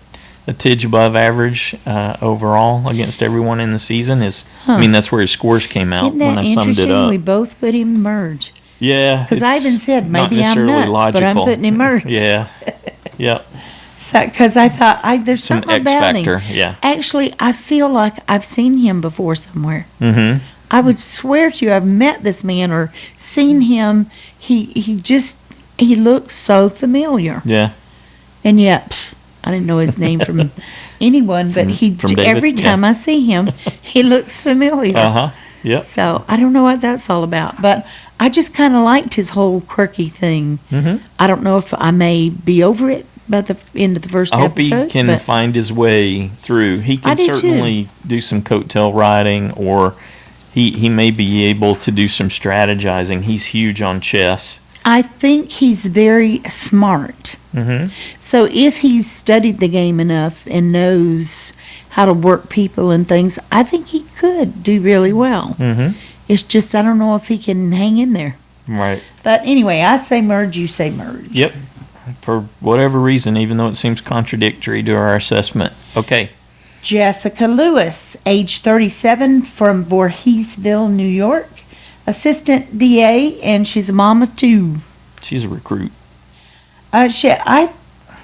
tidge above average overall against everyone in the season. I mean, that's where his scores came out Isn't when that I summed it interesting? up. We both put him merge. Yeah. Because I it's even said, not maybe I'm necessarily nuts, but I'm logical. putting him merge. Yeah. Yep. Because I thought, there's Some something X about factor, him. yeah. Actually, I feel like I've seen him before somewhere. Mm-hmm. I would swear to you, I've met this man or seen him. He looks so familiar. Yeah. And yet, I didn't know his name from anyone, but from David, every time I see him, he looks familiar. Uh-huh. Yep. So I don't know what that's all about, but I just kind of liked his whole quirky thing. Mm-hmm. I don't know if I may be over it by the end of the first I hope episode. he can but find his way through. He I can do too. certainly do some coattail riding, or he may be able to do some strategizing. He's huge on chess. I think he's very smart. Mm-hmm. So if he's studied the game enough and knows how to work people and things, I think he could do really well. Mm-hmm. It's just I don't know if he can hang in there. Right. But anyway, I say merge, you say merge. Yep. For whatever reason, even though it seems contradictory to our assessment. Okay. Jessica Lewis, age 37, from Voorheesville, New York. Assistant DA, and she's a mom of two. She's a recruit.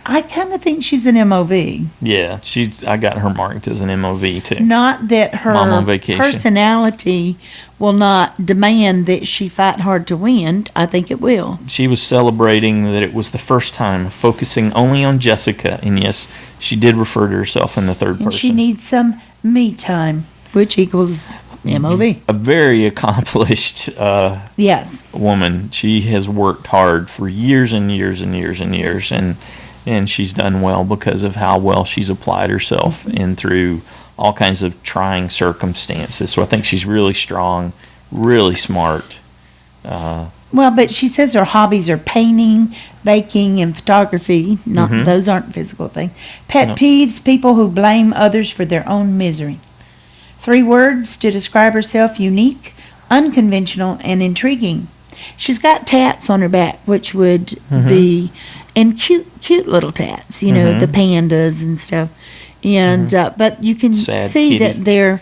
I kind of think she's an MOV. Yeah. I got her marked as an MOV too. Not that Mom on her vacation. personality will not demand that she fight hard to win. I think it will. She was celebrating that it was the first time focusing only on Jessica, and yes, she did refer to herself in the third And person. she needs some me time, which equals MOV. A very accomplished Yes. woman. She has worked hard for years and years and years and years, and she's done well because of how well she's applied herself and through all kinds of trying circumstances. So I think she's really strong, really smart. Well, but she says her hobbies are painting, baking, and photography. Not those aren't physical things. Pet peeves: people who blame others for their own misery. 3 words to describe herself: unique, unconventional, and intriguing. She's got tats on her back, which would be, and cute little tats, you know, the pandas and stuff. And but you can Sad see kitty. that they're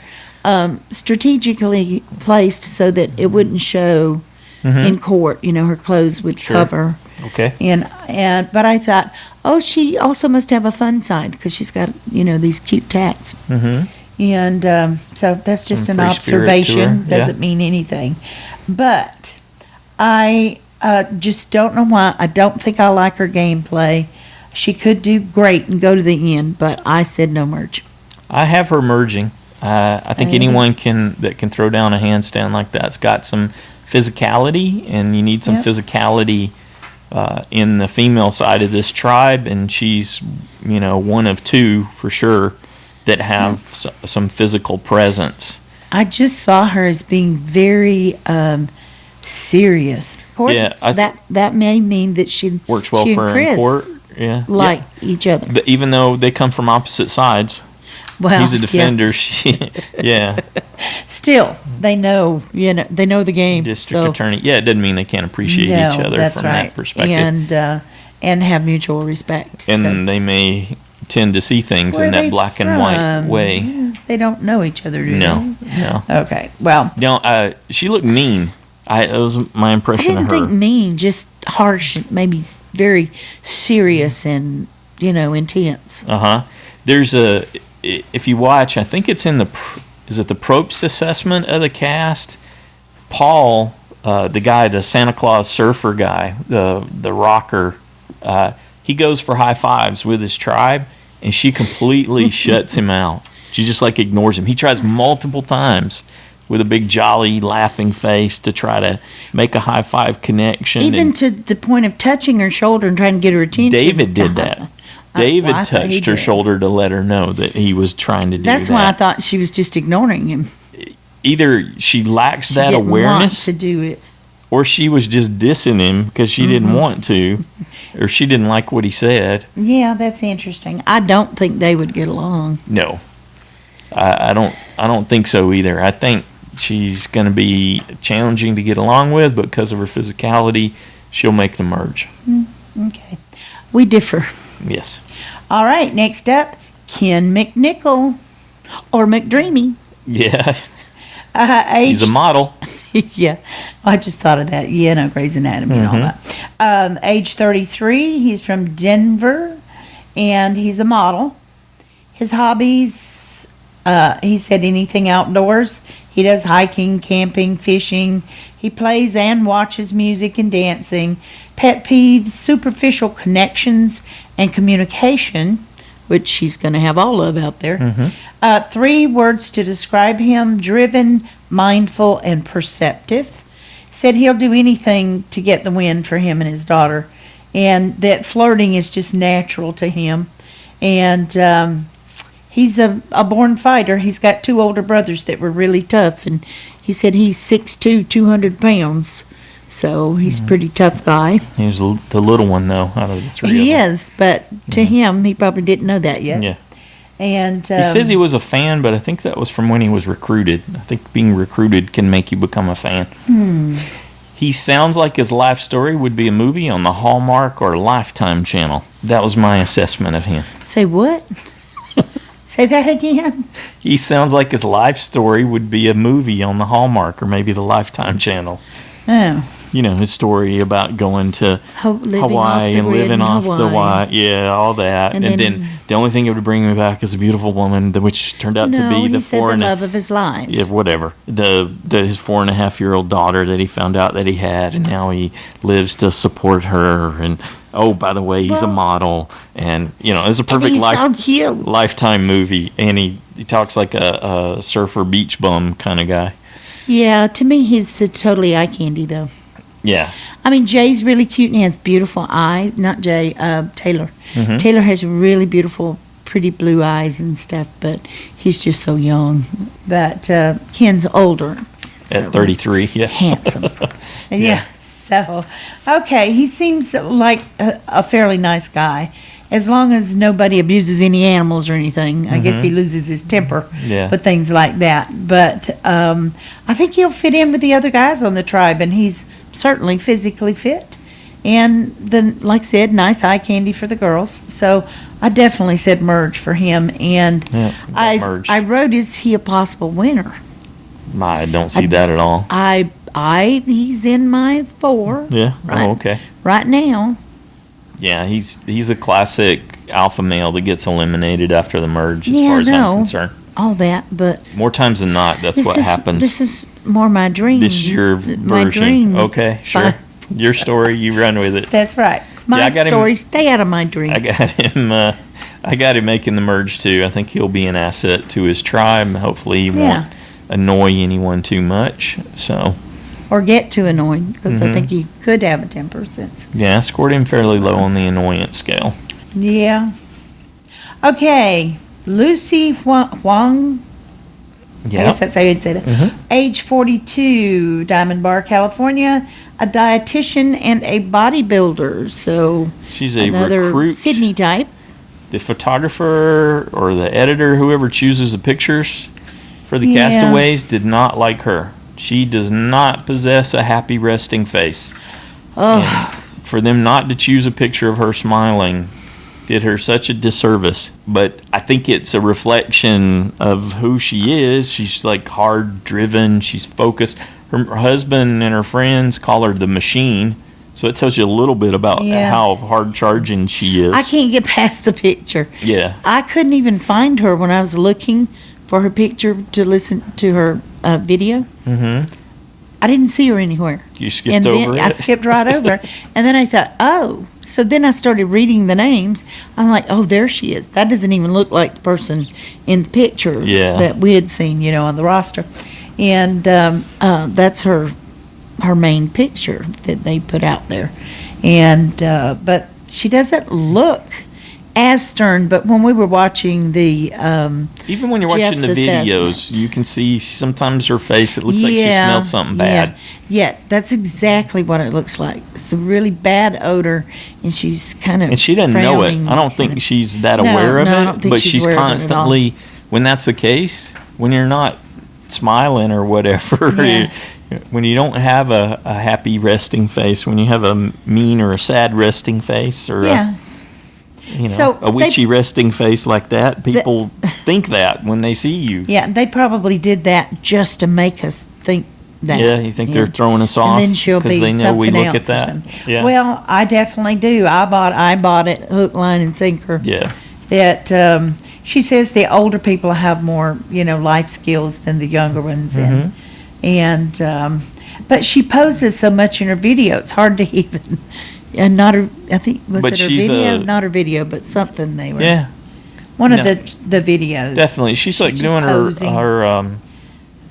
strategically placed so that it wouldn't show in court. You know, her clothes would Sure. cover. Okay. And but I thought, oh, she also must have a fun side because she's got, you know, these cute tats. Mm-hmm. And so that's just Some an free spirit to observation. her, yeah. Doesn't mean anything. But I just don't know why. I don't think I like her gameplay. She could do great and go to the end, but I said no merge. I have her merging. I think anyone that can throw down a handstand like that's got some physicality, and you need some Yep. physicality in the female side of this tribe, and she's, you know, one of two for sure that have some physical presence. I just saw her as being very serious. Of course, Yeah, that may mean that she Works well she for and her in Chris court. Yeah. like each other. Yeah. Even though they come from opposite sides. Well, He's a yeah. defender. She, yeah. Still, they know, you know, they know the game. District so- attorney. Yeah, it doesn't mean they can't appreciate No, each other that's from right. that perspective. And have mutual respect. And so. they may tend to see things Where in are that they black and white from? way. They don't know each other, do No, they? no. Okay, well, No, she looked mean. That was my I impression didn't of her. think mean, just harsh, and maybe very serious and, you know, intense. There's if you watch, I think it's in is it the Probst assessment of the cast? Paul, the guy, the Santa Claus surfer guy, the rocker, he goes for high fives with his tribe, and she completely shuts him out. She just like ignores him. He tries multiple times with a big jolly laughing face to try to make a high five connection. Even and to the point of touching her shoulder and trying to get her attention. David did that. David Well, I thought he touched her did. shoulder to let her know that he was trying to do That's that. why I thought she was just ignoring him. Either she lacks She that didn't awareness, want to do it. or she was just dissing him because she didn't want to, or she didn't like what he said. Yeah, that's interesting. I don't think they would get along. No, I don't think so either. I think she's going to be challenging to get along with, but because of her physicality, she'll make the merge. Okay. We differ. Yes. All right, next up, Ken McNichol, or McDreamy. Yeah. Age, He's a model. yeah, I just thought of that. Yeah, no, Grey's Anatomy and all that. Age 33. He's from Denver, and he's a model. His hobbies, he said anything outdoors. He does hiking, camping, fishing. He plays and watches music and dancing. Pet peeves, superficial connections and communication, which he's going to have all of out there. 3 words to describe him: driven, mindful, and perceptive. Said he'll do anything to get the win for him and his daughter, and that flirting is just natural to him. And he's a born fighter. He's got 2 older brothers that were really tough, and he said he's 6'2", 200 pounds. So he's a pretty tough guy. He's the little one, though, out of the 3 He of them. is, but to him, he probably didn't know that yet. Yeah. And He says he was a fan, but I think that was from when he was recruited. I think being recruited can make you become a fan. He sounds like his life story would be a movie on the Hallmark or Lifetime channel. That was my assessment of him. Say what? Say that again. He sounds like his life story would be a movie on the Hallmark or maybe the Lifetime channel. Oh. You know, his story about going to Living off Hawaii the and grid living in off the Hawaii. yeah, all that. And And then- then the only thing that would bring me back is a beautiful woman, which turned out to No, be he the said four the and love of his life. yeah, whatever. His 4.5-year-old daughter that he found out that he had, and now he lives to support her. And oh, by the way, he's a Well- model, and it's a And perfect he's so cute. Lifetime movie. And he talks like a surfer beach bum kind of guy. Yeah, to me, he's totally eye candy, though. Yeah, I mean, Jay's really cute and he has beautiful eyes. Not Jay, Taylor. Mm-hmm. Taylor has really beautiful, pretty blue eyes and stuff, but he's just so young. But Ken's older. so at 33. Yeah, he's handsome. Yeah. So, okay, he seems like a fairly nice guy. As long as nobody abuses any animals or anything. I guess he loses his temper. Yeah. But things like that. But I think he'll fit in with the other guys on the tribe, and he's certainly physically fit. And then, like I said, nice eye candy for the girls. So I definitely said merge for him. And Yeah, merge. I wrote, is he a possible winner? I don't see that at all. He's in my 4. Yeah. Right. Oh, okay. Right now. Yeah, he's the classic alpha male that gets eliminated after the merge, as Yeah, far as no. I'm concerned. All that, but More times than not, that's what happens. This is more my dream. This is your My version. dream. Okay, sure. Fi- Your story, you run with it. That's right. It's my Yeah, I got him- story. Stay out of my dream. I got him making the merge too. I think he'll be an asset to his tribe. Hopefully he won't annoy anyone too much. So Or get too annoyed, because Mm-hmm. I think he could have a temper since. yeah, I scored him fairly low on the annoyance scale. Yeah. Okay. Lucy Huang. I Yeah. guess that's how you'd say that. Age 42, Diamond Bar, California. A dietitian and a bodybuilder. So She's a another recruit. Sydney type. The photographer or the editor, whoever chooses the pictures for the Yeah. castaways, did not like her. She does not possess a happy resting face. Oh, For them not to choose a picture of her smiling did her such a disservice. But I think it's a reflection of who she is. She's like hard driven. She's focused. Her husband and her friends call her the machine. So it tells you a little bit about Yeah. how hard charging she is. I can't get past the picture. Yeah. I couldn't even find her when I was looking for her picture to listen to her video. Mm-hmm. I didn't see her anywhere. You skipped And over then it. I skipped right over it. And then I thought, oh. So then I started reading the names. I'm like, oh, there she is. That doesn't even look like the person in the picture Yeah. that we had seen, on the roster. And that's her main picture that they put out there. And but she doesn't look as stern. But when we were watching the Even when you're watching Jeff's the videos, assessment. you can see sometimes her face. It looks like she smelled something bad. Yeah, that's exactly what it looks like. It's a really bad odor, and she's kind of And she doesn't know it. frowning, I don't think kinda- she's that No, aware of no, I it. don't think But she's she's aware of it at all. constantly, when that's the case, when you're not smiling or whatever. Yeah. When you don't have a happy resting face, when you have a mean or a sad resting face, or Yeah. So a witchy resting face like that, people think that when they see you. Yeah, they probably did that just to make us think that. Yeah, you think they're throwing us off and then she'll because be they know we something look else at or that. something. Yeah. Well, I definitely do. I bought it hook, line, and sinker. Yeah. That she says the older people have more, life skills than the younger ones, and but she poses so much in her video, it's hard to even. And not her. I think was But it her she's video? Not her video, but something they were. Yeah. One of No. the videos. Definitely. She's like just doing posing. her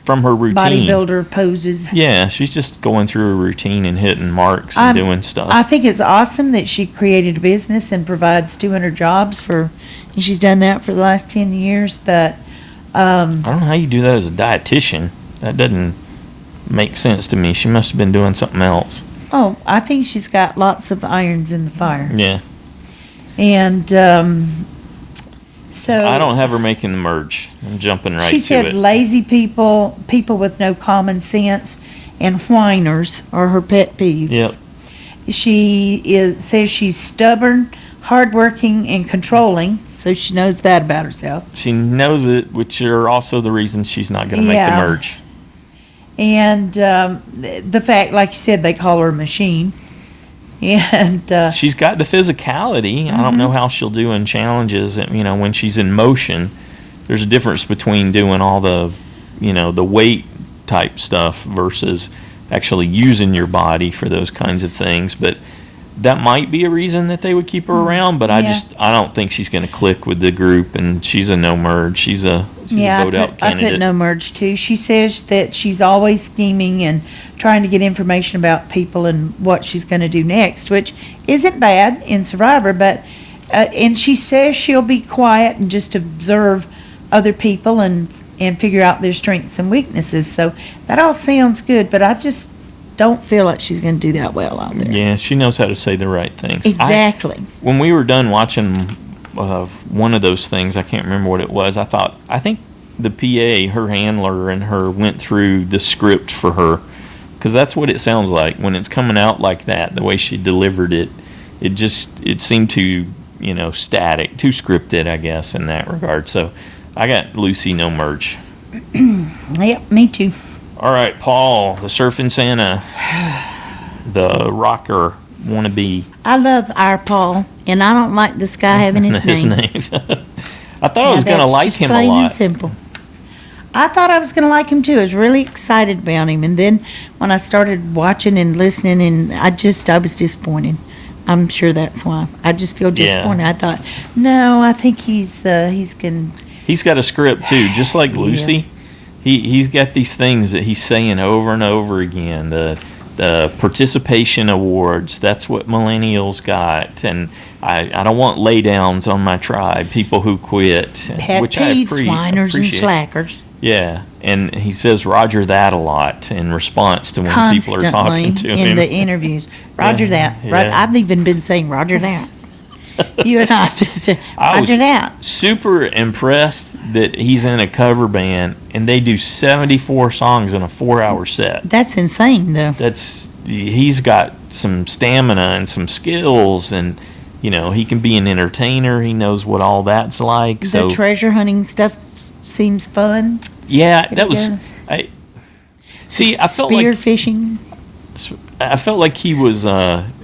from her routine. Bodybuilder poses. Yeah, she's just going through a routine and hitting marks and doing stuff. I think it's awesome that she created a business and provides 200 jobs and she's done that for the last 10 years. But I don't know how you do that as a dietitian. That doesn't make sense to me. She must have been doing something else. oh, I think she's got lots of irons in the fire. Yeah. And so I don't have her making the merge. I'm jumping right she to said it. lazy people with no common sense, and whiners are her pet peeves. Yep. She says she's stubborn, hardworking, and controlling, so she knows that about herself. She knows it, which are also the reasons she's not going to make Yeah. the merge. And the fact, like you said, they call her a machine. And She's got the physicality. I don't know how she'll do in challenges. When she's in motion, there's a difference between doing all the, the weight type stuff versus actually using your body for those kinds of things. But that might be a reason that they would keep her around. But Yeah. I don't think she's going to click with the group. And she's a no merge. She's a vote out I candidate. put no merge too. She says that she's always scheming and trying to get information about people and what she's going to do next, which isn't bad in Survivor. But and she says she'll be quiet and just observe other people and figure out their strengths and weaknesses. So that all sounds good, but I just don't feel like she's going to do that well out there. Yeah, she knows how to say the right things. Exactly. When we were done watching one of those things, I can't remember what it was. I think the PA, her handler, and her went through the script for her, because that's what it sounds like when it's coming out like that. The way she delivered it, it seemed too static, too scripted, I guess, in that regard. So I got Lucy no merge. Yep, me too. All right, Paul, the surfing Santa, the rocker wannabe. I love our Paul, and I don't like this guy having his name. I thought I was going to like him a plain lot. And simple. I thought I was going to like him too. I was really excited about him, and then when I started watching and listening, and I was disappointed. I'm sure that's why. I just feel disappointed. Yeah. I thought, no, I think he's going. He's got a script too, just like Lucy. He's got these things that he's saying over and over again. The participation awards, that's what Millennials got. And I don't want laydowns on my tribe, people who quit. Pet which peeves, I whiners, and appreciate. slackers. Yeah, and he says Roger that a lot in response to when people are talking to him. In the interviews. Roger Yeah, that. Right, yeah. I've even been saying Roger that. You and I I was Roger that. super impressed that he's in a cover band and they do 74 songs in a 4-hour set. That's insane, though. He's got some stamina and some skills, and he can be an entertainer. He knows what all that's like. The treasure hunting stuff seems fun. Yeah, that It was. does. I felt Spear like fishing. I felt like he was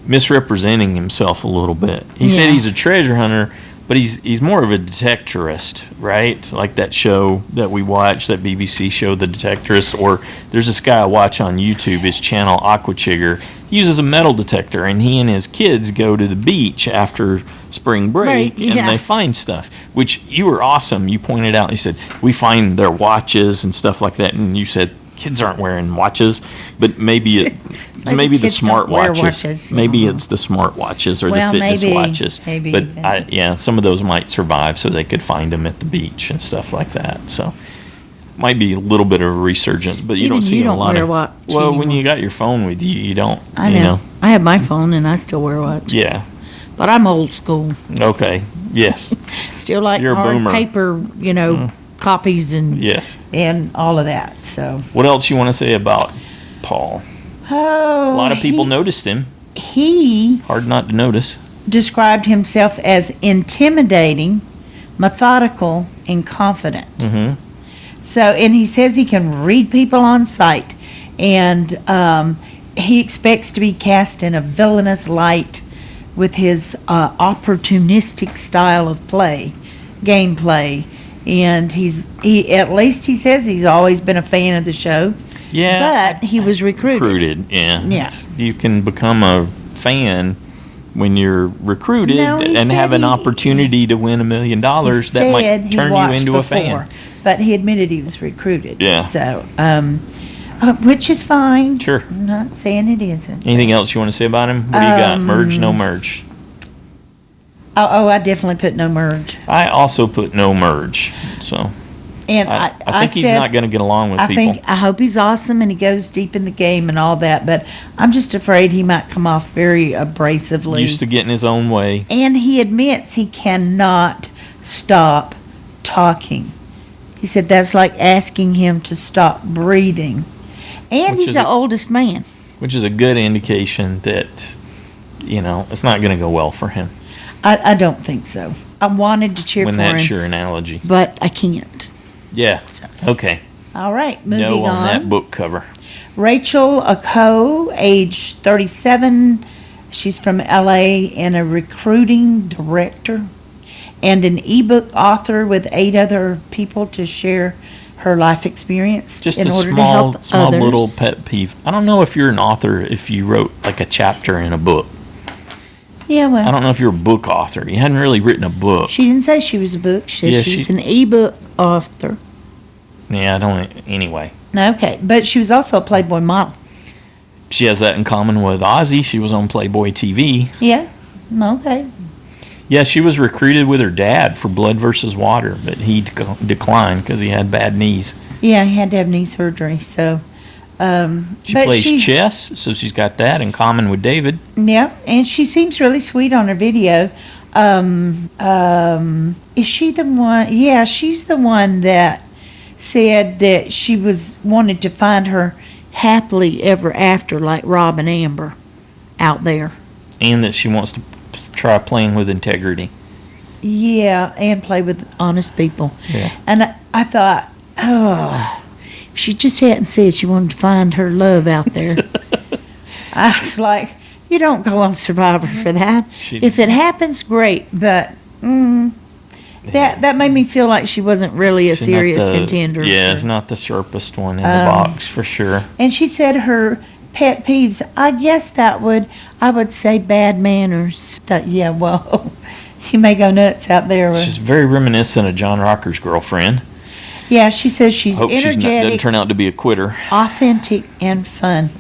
misrepresenting himself a little bit. He said Yeah. he's a treasure hunter, but he's more of a detectorist, right? Like that show that we watch, that BBC show, The Detectorist. Or there's this guy I watch on YouTube, his channel Aquachigger. He uses a metal detector, and he and his kids go to the beach after spring break, Right, yeah. and they find stuff, which you were awesome. You pointed out, you said, we find their watches and stuff like that, and you said, kids aren't wearing watches, but maybe the Maybe the kids smart don't wear watches. watches. Maybe it's the smart watches or Well, the fitness maybe, watches. maybe, but yeah. some of those might survive, so they could find them at the beach and stuff like that. So might be a little bit of a resurgence, but you Even don't see you a don't lot wear of. a watch Well, when anymore. you got your phone with you, you don't. I You know. I have my phone, and I still wear a watch. Yeah. But I'm old school. Okay. Yes. Still like You're a hard boomer. paper, copies and Yes. and all of that. So, What else you want to say about Paul? oh, A lot of people noticed him. He Hard not to notice. described himself as intimidating, methodical, and confident. Mm-hmm. So, and he says he can read people on sight, and he expects to be cast in a villainous light with his opportunistic style of gameplay, and he at least he says he's always been a fan of the show. Yeah. But he was recruited. Yeah. Yeah. You can become a fan when you're recruited No, he and said have an he- opportunity to win $1 million. That Said might he turn you watched into before, a fan. but he admitted he was recruited. Yeah. So, which is fine. Sure. I'm not saying it isn't. Anything else you want to say about him? What do you got? Merge, no merge? Oh, I definitely put no merge. I also put no merge. So And I think he's said, not going to get along with people. I hope he's awesome and he goes deep in the game and all that, but I'm just afraid he might come off very abrasively. Used to getting his own way. And he admits he cannot stop talking. He said that's like asking him to stop breathing. And Which he's is the a- oldest man. Which is a good indication that, it's not going to go well for him. I don't think so. I wanted to cheer When for that's him, your analogy. but I can't. Yeah. Okay. All right, moving No on on. that book cover. Rachel Ako, age 37. She's from LA and a recruiting director and an ebook author with 8 other people to share her life experience Just in a order to small help others. little pet peeve. I don't know if you're an author if you wrote like a chapter in a book. Yeah, well, I don't know if you're a book author. You hadn't really written a book. she didn't say she was a book. She said Yeah, she's she- an ebook author. Yeah, I don't. Anyway, Okay, but she was also a Playboy model. she has that in common with Ozzy. She was on Playboy TV. Yeah, okay. Yeah, she was recruited with her dad for Blood versus Water, but he declined because he had bad knees. Yeah, he had to have knee surgery, so. She but plays chess, so she's got that in common with David. Yeah, and she seems really sweet on her video. Is she the one? Yeah, she's the one that said that she wanted to find her happily ever after, like Rob and Amber, out there. And that she wants to try playing with integrity. Yeah, and play with honest people. Yeah. And I thought, oh, if she just hadn't said she wanted to find her love out there. I was like, you don't go on Survivor for that. If it happens, great, but that made me feel like she wasn't really a She's serious not the- contender. Yeah, for- it's not the sharpest one in the box for sure. And she said her pet peeves, I guess I would say bad manners. Yeah, well, you may go nuts out there. She's very reminiscent of John Rocker's girlfriend. Yeah, she says she's Hope she doesn't energetic, turn out to be a quitter. authentic, and fun.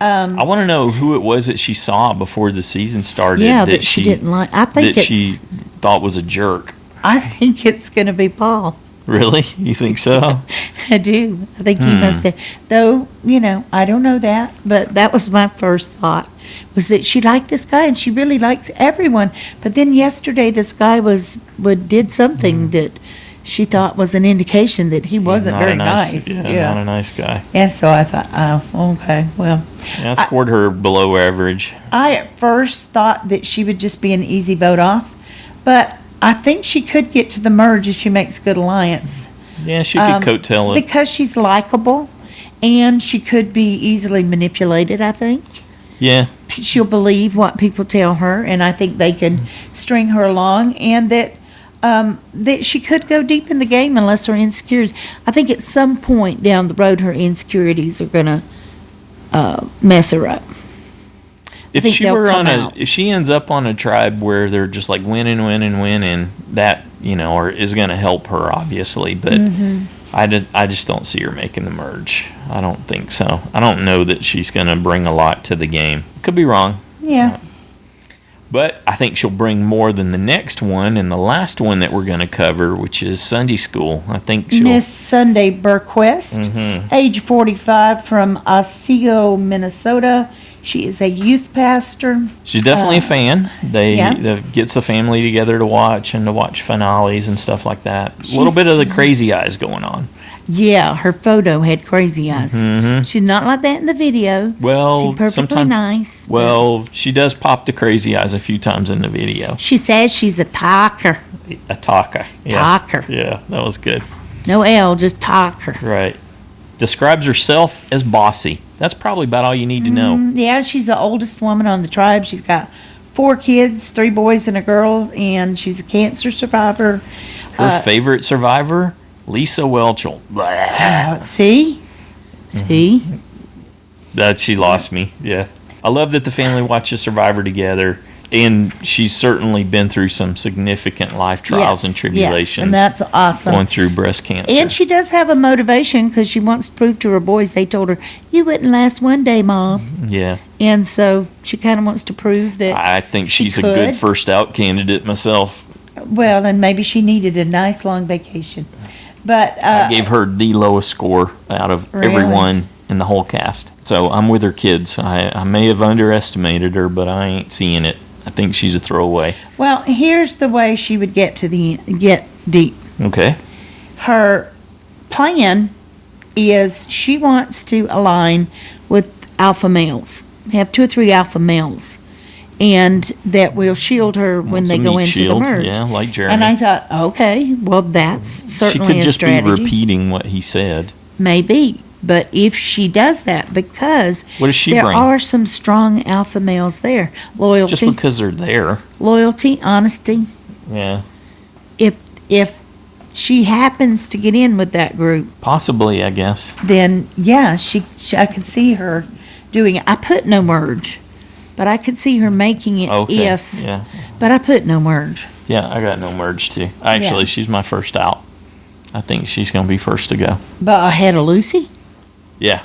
I want to know who it was that she saw before the season started. Yeah, that she didn't like. I think that she thought was a jerk. I think it's going to be Paul. Really? You think so? I do. I think he must have. Though, I don't know that, but that was my first thought, was that she liked this guy and she really likes everyone. But then yesterday this guy did something that she thought was an indication that he wasn't Not a very nice. Yeah, not a nice guy. And so I thought, oh, okay, well. Yeah, I scored her below average. I at first thought that she would just be an easy vote off, but I think she could get to the merge if she makes good alliance. Yeah, she could coattail it. Because she's likable, and she could be easily manipulated, I think. Yeah. She'll believe what people tell her, and I think they can string her along, and that she could go deep in the game unless her insecurities. I think at some point down the road, her insecurities are going to mess her up. If think she they'll were come on out. if she ends up on a tribe where they're just like winning, that or is going to help her obviously. But I just don't see her making the merge. I don't think so. I don't know that she's going to bring a lot to the game. Could be wrong. Yeah. But I think she'll bring more than the next one and the last one that we're going to cover, which is Sunday school. I think she'll. Miss Sunday Burquest, age 45, from Otsego, Minnesota. She is a youth pastor. She's definitely a fan. Yeah. That gets the family together to watch finales and stuff like that. A little bit of the crazy eyes going on. Yeah, her photo had crazy eyes. Mm-hmm. She's not like that in the video. Well, she's perfectly sometimes nice. Well, she does pop the crazy eyes a few times in the video. She says she's a talker. A talker. Yeah. Talker. Yeah, that was good. No L, just talker. Right. Describes herself as bossy. That's probably about all you need to know. Yeah, she's the oldest woman on the tribe. She's got 4 kids, 3 boys and a girl, and she's a cancer survivor. Her favorite survivor, Lisa Welchel. See? That she lost me. Yeah. I love that the family watches Survivor together, and she's certainly been through some significant life trials and tribulations. Yes, and that's awesome. Going through breast cancer. And she does have a motivation because she wants to prove to her boys. They told her, "You wouldn't last one day, Mom." Yeah. And so she kind of wants to prove that. I think she's a good first out candidate myself. Well, and maybe she needed a nice long vacation. But I gave her the lowest score out of everyone in the whole cast. So I'm with her kids. I may have underestimated her, but I ain't seeing it. I think she's a throwaway. Well, here's the way she would get deep. Okay. Her plan is she wants to align with alpha males. Have 2 or 3 alpha males. And that will shield her when they go into the merge. Yeah, like Jeremy. And I thought, okay, well, that's certainly a strategy. She could just be repeating what he said. Maybe. But if she does that, because what does she there bring? are some strong alpha males there. Loyalty. Just because they're there. Loyalty, honesty. Yeah. If she happens to get in with that group. Possibly, I guess. Then, yeah, I could see her doing it. I put no merge. But I could see her making it if. Yeah. But I put no merge. Yeah, I got no merge too. Actually, she's my first out. I think she's going to be first to go. But ahead of Lucy? Yeah.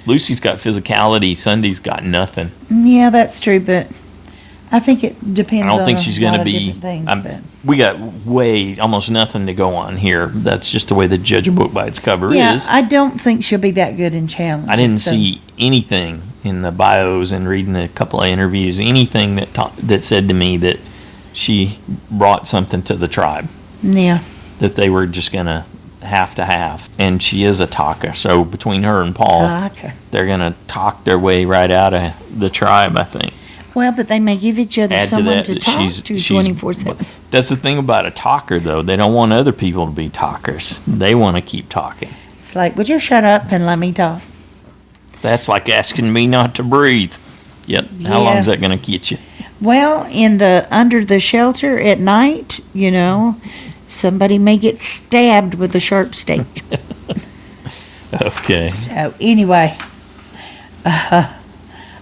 Lucy's got physicality. Sunday's got nothing. Yeah, that's true, but I think it depends on I don't think she's going to be. Things, we got almost nothing to go on here. That's just the way the judge a book by its cover is. Yeah, I don't think she'll be that good in challenges. I didn't see anything in the bios and reading a couple of interviews, anything that said to me that she brought something to the tribe. Yeah. That they were just going to have. And she is a talker. So between her and Paul, they're going to talk their way right out of the tribe, I think. Well, but they may give each other someone to talk to 24/7. That's the thing about a talker, though. They don't want other people to be talkers. They want to keep talking. It's like, would you shut up and let me talk? That's like asking me not to breathe. Yep. How long is that going to get you? Well, under the shelter at night, somebody may get stabbed with a sharp stake. Okay. So anyway,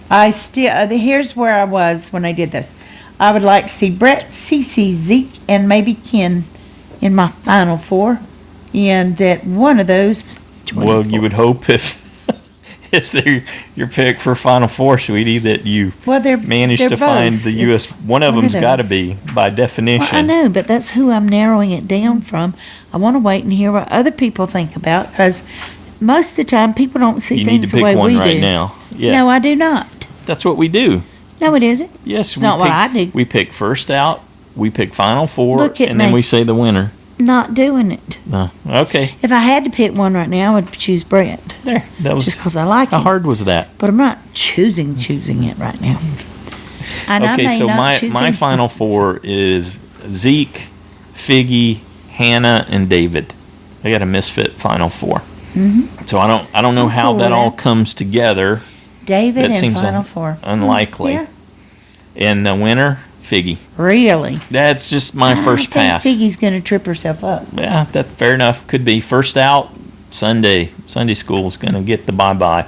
here's where I was when I did this. I would like to see Brett, Cece, Zeke, and maybe Ken in my final 4, and that one of those. 24. Well, you would hope if they're your pick for Final 4, sweetie, that you manage to find the U.S. One of them's got to be, by definition. Well, I know, but that's who I'm narrowing it down from. I want to wait and hear what other people think about, because most of the time people don't see things the way we do. You need to pick one right now. Yeah. No, I do not. That's what we do. No, it isn't. Yes, it's not what I do. We pick first out, we pick Final 4, and me. then we say the winner. Not doing it. No. Okay. If I had to pick one right now, I would choose Brett. There. That was just because I like it. How hard was that? But I'm not choosing it right now. And okay, so my Final 4 is Zeke, Figgy, Hannah, and David. I got a misfit Final 4. Mm-hmm. So I don't know how that all comes together. David and Final 4. Unlikely. Yeah. And the winner, Figgy. Really? That's just my first pass. I think Figgy's going to trip herself up. Yeah, that's fair enough. Could be. First out, Sunday school is going to get the bye-bye.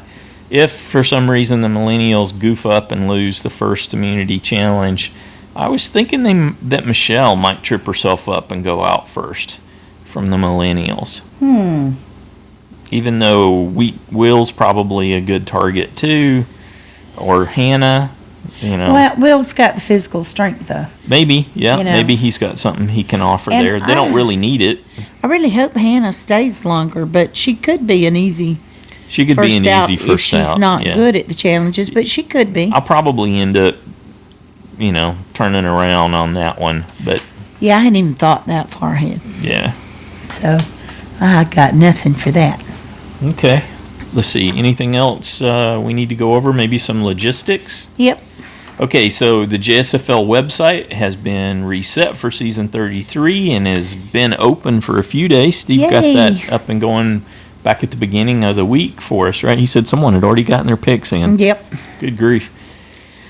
If, for some reason, the Millennials goof up and lose the first immunity challenge, I was thinking that Michelle might trip herself up and go out first from the Millennials. Even though Will's probably a good target, too. Or Hannah. Well, Will's got the physical strength, though. Maybe, yeah. Maybe he's got something he can offer there. They don't really need it. I really hope Hannah stays longer, but she could be an easy She could be an easy first if she's out. not Yeah. good at the challenges, but she could be. I'll probably end up, turning around on that one. But Yeah, I hadn't even thought that far ahead. yeah. So I got nothing for that. Okay. Let's see. Anything else we need to go over? Maybe some logistics? Yep. Okay, so the JSFL website has been reset for season 33 and has been open for a few days. Steve got Yay. that up and going back at the beginning of the week for us, right? He said someone had already gotten their picks in. Yep. Good grief.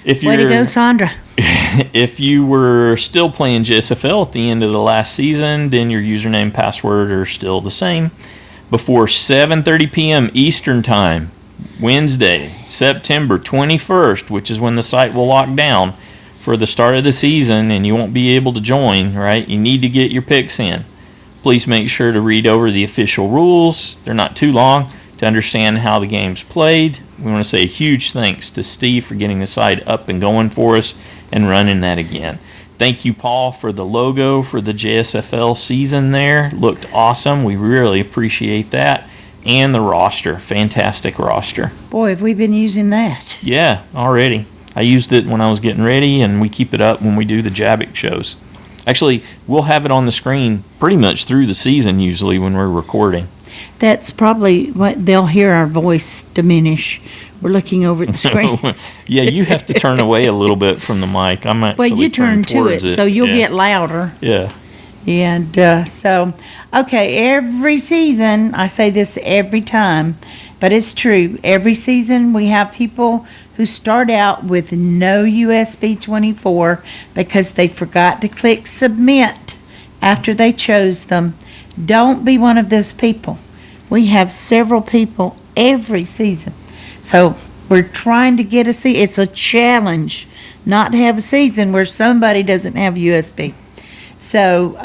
If Way to go, Sandra. If you were still playing JSFL at the end of the last season, then your username and password are still the same. Before 7:30 p.m. Eastern Time, Wednesday, September 21st, which is when the site will lock down for the start of the season and you won't be able to join, right? You need to get your picks in. Please make sure to read over the official rules. They're not too long to understand how the game's played. We want to say a huge thanks to Steve for getting the site up and going for us and running that again. Thank you, Paul, for the logo for the JSFL season there. Looked awesome. We really appreciate that. And the roster. Fantastic roster. Boy, have we been using that. Yeah, already. I used it when I was getting ready, and we keep it up when we do the JABBIC shows. Actually, we'll have it on the screen pretty much through the season usually when we're recording. That's probably what they'll hear our voice diminish. We're looking over at the screen. Yeah, you have to turn away a little bit from the mic. I'm actually Well, you turn to towards it, so you'll get louder. Yeah. And okay, every season, I say this every time, but it's true. Every season we have people who start out with no USB 24 because they forgot to click submit after they chose them. Don't be one of those people. We have several people every season. So we're trying to get it's a challenge not to have a season where somebody doesn't have USB. So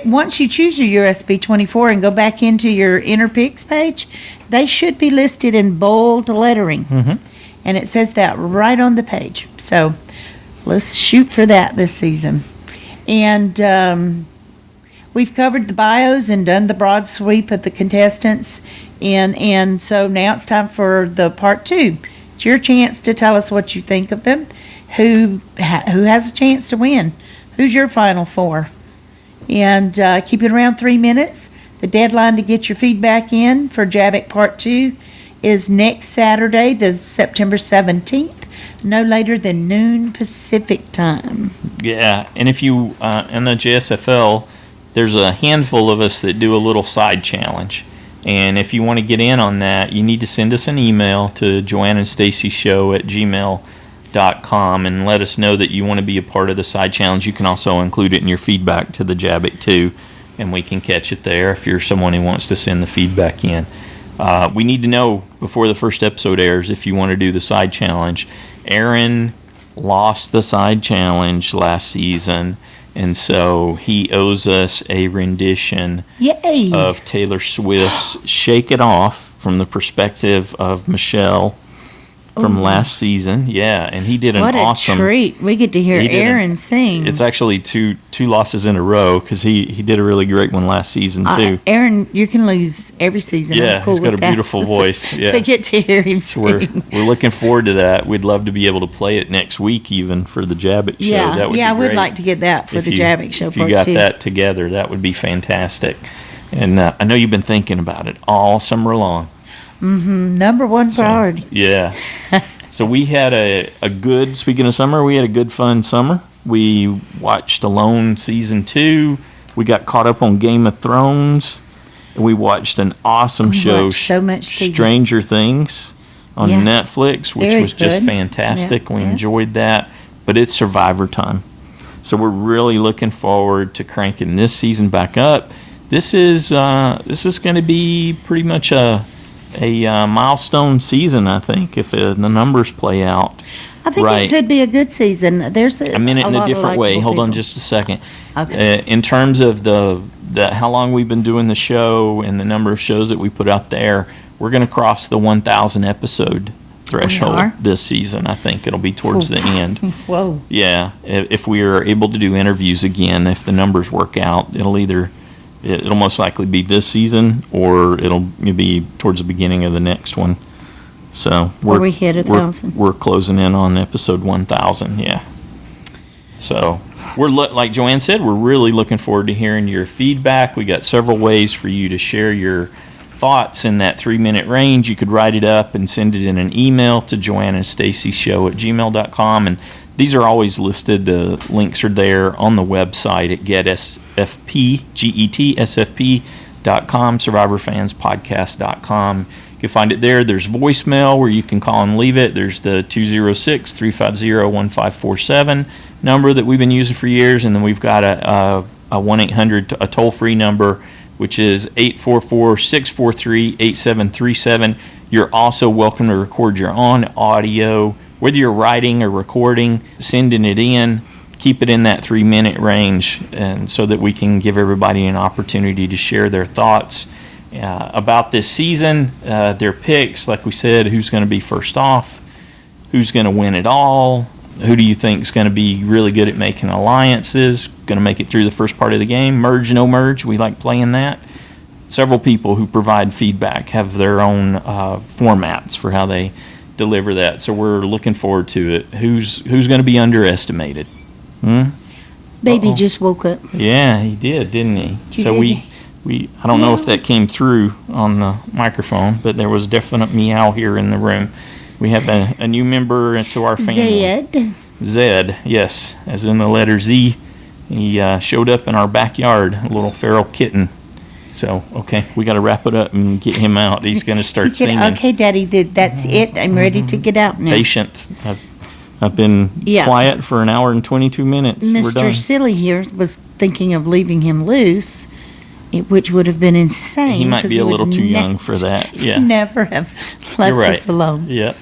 once you choose your USB 24 and go back into your inner picks page, they should be listed in bold lettering. Mm-hmm. And it says that right on the page. So let's shoot for that this season. And we've covered the bios and done the broad sweep of the contestants. And so now it's time for the part 2. It's your chance to tell us what you think of them. Who has a chance to win? Who's your final 4? And keep it around 3 minutes. The deadline to get your feedback in for JABBIC Part 2 is next Saturday, the September 17th, no later than noon Pacific time. Yeah, and if you, in the JSFL, there's a handful of us that do a little side challenge. And if you want to get in on that, you need to send us an email to joanneandstacyshow@gmail.com and let us know that you want to be a part of the side challenge. You can also include it in your feedback to the JABBIC too, and we can catch it there if you're someone who wants to send the feedback in. We need to know before the first episode airs if you want to do the side challenge. Aaron lost the side challenge last season, and so he owes us a rendition Yay! of Taylor Swift's Shake It Off from the perspective of Michelle from last season. Yeah, and he did an awesome... What a treat. We get to hear Aaron sing. It's actually two losses in a row because he did a really great one last season too. Aaron, you can lose every season. Yeah, I'm cool he's got with a beautiful voice. Yeah. They get to hear him So sing. we're looking forward to that. We'd love to be able to play it next week even for the JABBIC show. That would be I would great. like to get that for the JABBIC show If part you got 2. that together, that would be fantastic. And I know you've been thinking about it all summer long. Number one priority. Yeah. So we had a good, speaking of summer, we had a good fun summer. We watched Alone Season 2. We got caught up on Game of Thrones. And we watched an awesome show, watched so much TV. Stranger Things, on Yeah. Netflix, which Very was just good. fantastic. Yeah, We yeah. enjoyed that. But it's Survivor time. So we're really looking forward to cranking this season back up. This is going to be pretty much a milestone season, I think, if the numbers play out. I think right. it could be a good season. There's I mean it in a lot of different way. likable Hold on people. just a second. Okay. In terms of the how long we've been doing the show and the number of shows that we put out there, we're going to cross the 1,000 episode threshold are? this season. I think it'll be towards the end. Whoa. Yeah, if we are able to do interviews again, if the numbers work out, it'll either It'll most likely be this season, or it'll be towards the beginning of the next one. So we hit 1,000. We're closing in on episode 1,000. Yeah. So like Joanne said, we're really looking forward to hearing your feedback. We got several ways for you to share your thoughts in that 3-minute range. You could write it up and send it in an email to joanneandstacyshow@gmail.com. And these are always listed. The links are there on the website at getsfp.com, survivorfanspodcast.com. You can find it there. There's voicemail where you can call and leave it. There's the 206-350-1547 number that we've been using for years. And then we've got a 1-800, a toll-free number, which is 844-643-8737. You're also welcome to record your own audio, whether you're writing or recording, sending it in. Keep it in that 3-minute range, and so that we can give everybody an opportunity to share their thoughts about this season, their picks, like we said, who's going to be first off, who's going to win it all, who do you think is going to be really good at making alliances, going to make it through the first part of the game, merge, no merge, we like playing that. Several people who provide feedback have their own formats for how they deliver that, so we're looking forward to it. Who's going to be underestimated? Baby just woke up. Yeah, he did, didn't he? So we I don't know if that came through on the microphone, but there was definite meow here in the room. We have a new member to our family. Zed, yes, as in the letter Z. He showed up in our backyard, a little feral kitten. So, okay, we got to wrap it up and get him out. He's going to start singing. Okay, Daddy, that's it. I'm ready to get out now. Patient. I've been quiet for an hour and 22 minutes. We're done. Mr. Silly here was thinking of leaving him loose, which would have been insane. He might be a little too young for that. Yeah. Never have left us alone. Yeah.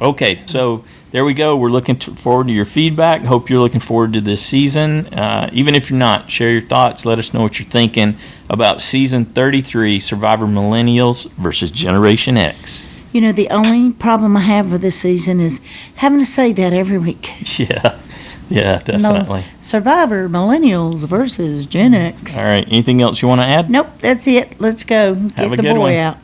Okay, so there we go. We're looking forward to your feedback. Hope you're looking forward to this season. Even if you're not, share your thoughts. Let us know what you're thinking about Season 33, Survivor Millennials versus Generation X. You know, the only problem I have with this season is having to say that every week. Yeah, definitely. Survivor Millennials versus Gen X. All right, anything else you want to add? Nope, that's it. Let's go. Have Get a the good boy one. out.